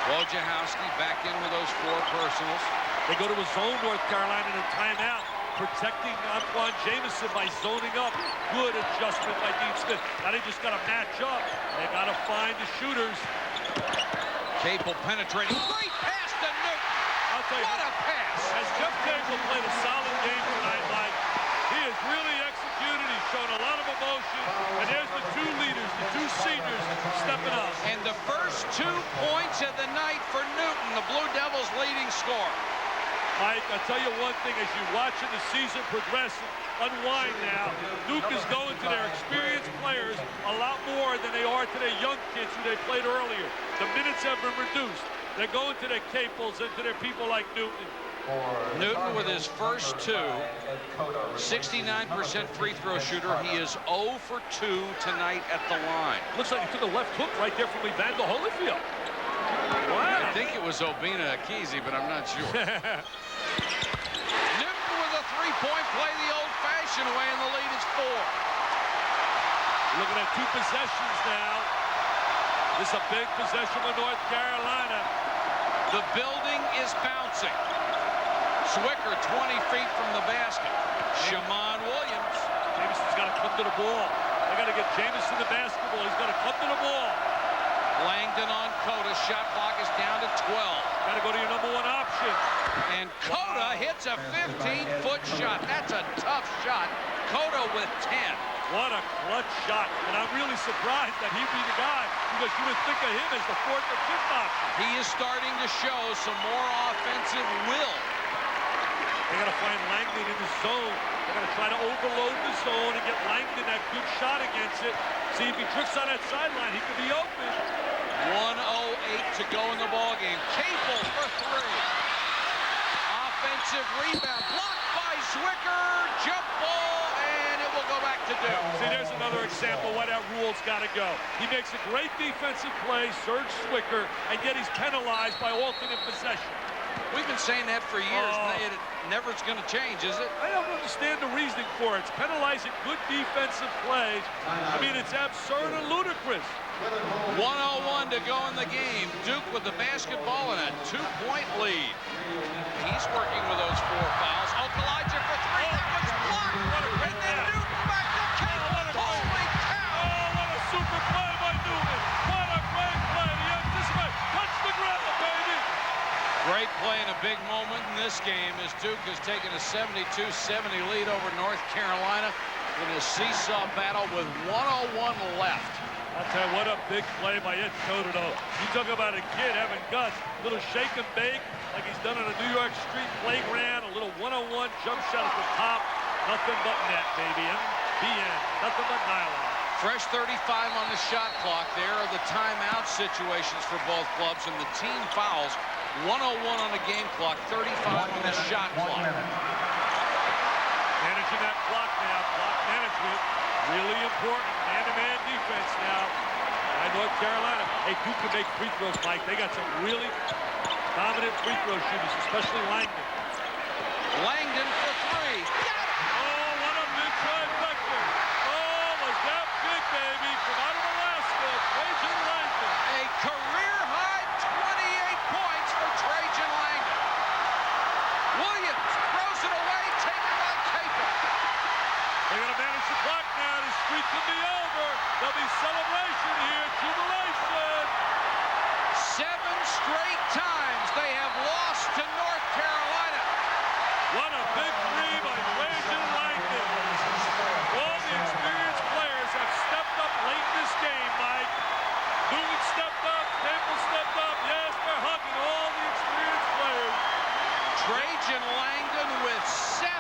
Wojciechowski back in with those 4 personals. They go to a zone, North Carolina, in a timeout, protecting Antawn Jamison by zoning up. Good adjustment by Dean Smith. Now they just got to match up. They got to find the shooters. Capel penetrating. Great pass to Newton. I'll tell you, what a pass. As Jeff Capel played a solid game tonight, Mike, he has really executed. He's shown a lot of emotion. And there's the 2 leaders, the 2 seniors stepping up. And the first 2 points of the night for Newton, the Blue Devils' leading scorer. Mike, I'll tell you one thing, as you're watching the season progress, unwind now, Duke is going to their experienced players a lot more than they are to their young kids who they played earlier. The minutes have been reduced. They're going to their Capels and to their people like Newton. Newton with his first 2, 69% free throw shooter. He is 0 for 2 tonight at the line. Looks like he took a left hook right there from Evander Holyfield. Wow. I think it was Obina Akizi, but I'm not sure. Newton with a 3-point play the old-fashioned way, and the lead is 4. Looking at 2 possessions now. This is a big possession for North Carolina. The building is bouncing. Zwicker 20 feet from the basket. Shammond Williams. Jamison's got to come to the ball. They got to get Jamison the basketball. He's got to come to the ball. Langdon on Cota. Shot clock is down to 12. Got to go to your number one option. And Cota hits a 15-foot shot. That's a tough shot. Cota with 10. What a clutch shot. And I'm really surprised that he'd be the guy, because you would think of him as the fourth or fifth option. He is starting to show some more offensive will. They got to find Langdon in the zone. They're going to try to overload the zone and get Langdon that good shot against it. See if he drifts on that sideline, he could be open. 1:08 to go in the ballgame. Capel for three. Offensive rebound. Blocked by Zwicker. Jump ball, and it will go back to Duke. See, there's another example why that rule's got to go. He makes a great defensive play, Serge Zwicker, and yet he's penalized by alternate possession. We've been saying that for years. It never is going to change, is it? I don't understand the reasoning for it. It's penalizing good defensive plays. I mean, it's absurd and ludicrous. 1:01 to go in the game. Duke with the basketball and a 2-point lead. He's working with those 4 fouls. Okalaja for three. That was blocked. And then Duke back to Capel. Holy cow! Oh, what a super play by Newman. What a great play. He anticipated. Touch the ground, baby. Great play and a big moment in this game as Duke has taken a 72-70 lead over North Carolina in a seesaw battle with 1:01 left. I'll tell you what, a big play by Ed Cota, though. You talk about a kid having guts, a little shake and bake like he's done on a New York street playground, a little 1-on-1 jump shot at the top. Nothing but net, baby. MBN. Nothing but nylon. Fresh 35 on the shot clock. There are the timeout situations for both clubs, and the team fouls. 1:01 on the game clock, 35 on the shot clock. Managing that clock now, clock management, really important. Man-to-man defense now by North Carolina. Hey, Duke can make free throws, Mike. They got some really dominant free throw shooters, especially Langdon. Langdon for three. Oh, what a big trifecta. Oh, was that big, baby, from out of Alaska, Trajan Langdon. A career-high 28 points for Trajan Langdon. Williams throws it away, taken by Capel. They're going to manage the clock now. The streak could be over. There'll be celebration here, jubilation. 7 straight times they have lost to North Carolina. What a big three by Trajan Langdon. All the experienced players have stepped up late in this game, Mike. Newman stepped up, Capel stepped up. Yes, they're hugging all the experienced players. Trajan Langdon with 7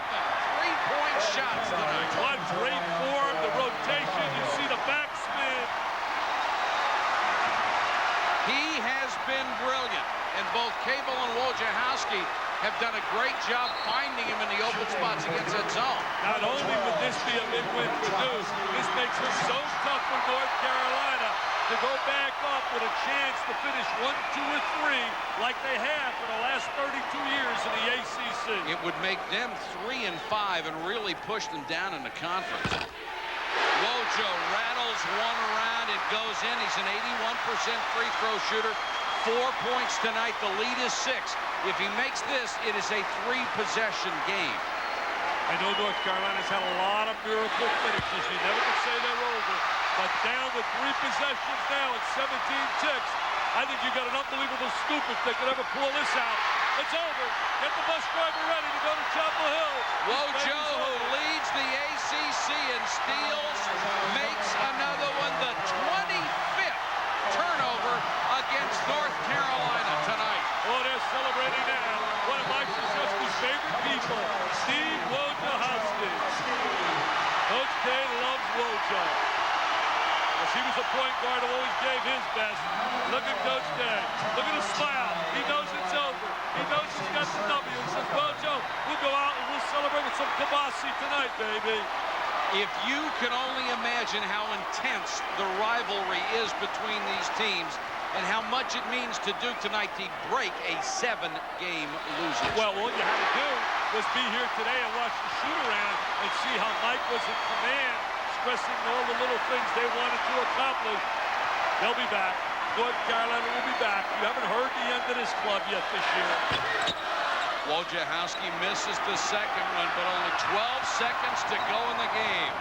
3-point shots tonight. What great form, the rotation, you see the backspin. He has been brilliant, and both Capel and Wojciechowski have done a great job finding him in the open spots against that zone. Not only would this be a big win for Duke, this makes it so tough for North Carolina to go back up with a chance to finish 1, 2, or 3 like they have for the last 32 years in the ACC. It would make them 3 and 5 and really push them down in the conference. Wojo rattles one around. It goes in. He's an 81% free throw shooter. 4 points tonight. The lead is 6. If he makes this, it is a 3-possession game. I know North Carolina's had a lot of miracle finishes. You never could say they're over. But down with 3 possessions now at 17 ticks. I think you got an unbelievable scoop if they could ever pull this out. It's over. Get the bus driver ready to go to Chapel Hill. Wojo, who leads the ACC in steals, makes another one, the 25th turnover against North Carolina tonight. Oh, they're celebrating now. One of Mike Krzyzewski's favorite people, Steve Wojciechowski. Coach K loves Wojo. He was a point guard who always gave his best. Look at Coach K. Look at his smile. He knows it's over. He knows he's got the W. He says, Wojo, we'll go out and we'll celebrate with some kibasi tonight, baby. If you can only imagine how intense the rivalry is between these teams and how much it means to Duke tonight to break a 7-game losing. Well, what you had to do was be here today and watch the shoot-around and see how Mike was in command, expressing all the little things they wanted to accomplish. They'll be back. North Carolina will be back. You haven't heard the end of this club yet this year. Wojciechowski misses the second one, but only 12 seconds to go in the game.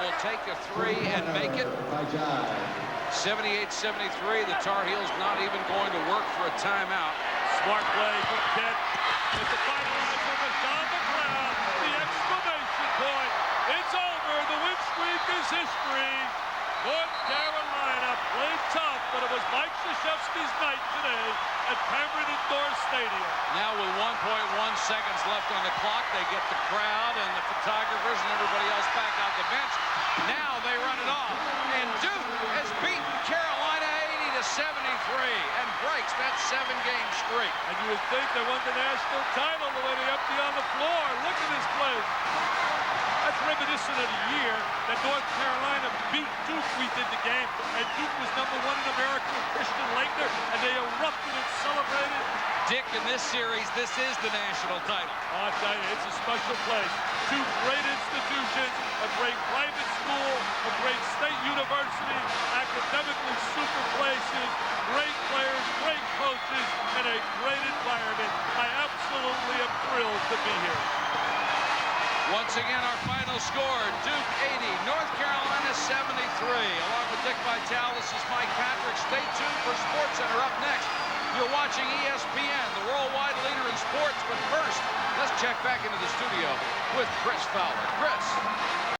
Will take a three and make it 78-73. The Tar Heels not even going to work for a timeout. Smart play, good catch. At the final answer was Don McLeod. The exclamation point. It's over. The win streak is history. North Carolina played tough, but it was Mike Krzyzewski's night today at Cameron Indoor Stadium. Now with 1.1 seconds left on the clock, they get the crowd and the photographers and everybody else back on the bench. Now they run it off, and Duke has beaten Carolina 80-73 and breaks that 7-game streak. And you would think they won the national title the way they empty on the floor. Look at this play. That's reminiscent of the year that North Carolina beat Duke. We did the game, and Duke was #1 in America with Christian Laettner, and they erupted and celebrated. Dick, in this series, this is the national title. I'll tell you, it's a special place. Two great institutions, a great private school, a great state university, academically super places, great players, great coaches, and a great environment. I absolutely am thrilled to be here. Once again, our final score, Duke 80, North Carolina 73. Along with Dick Vitale, this is Mike Patrick. Stay tuned for SportsCenter. Up next, you're watching ESPN, the worldwide leader in sports. But first, let's check back into the studio with Chris Fowler. Chris.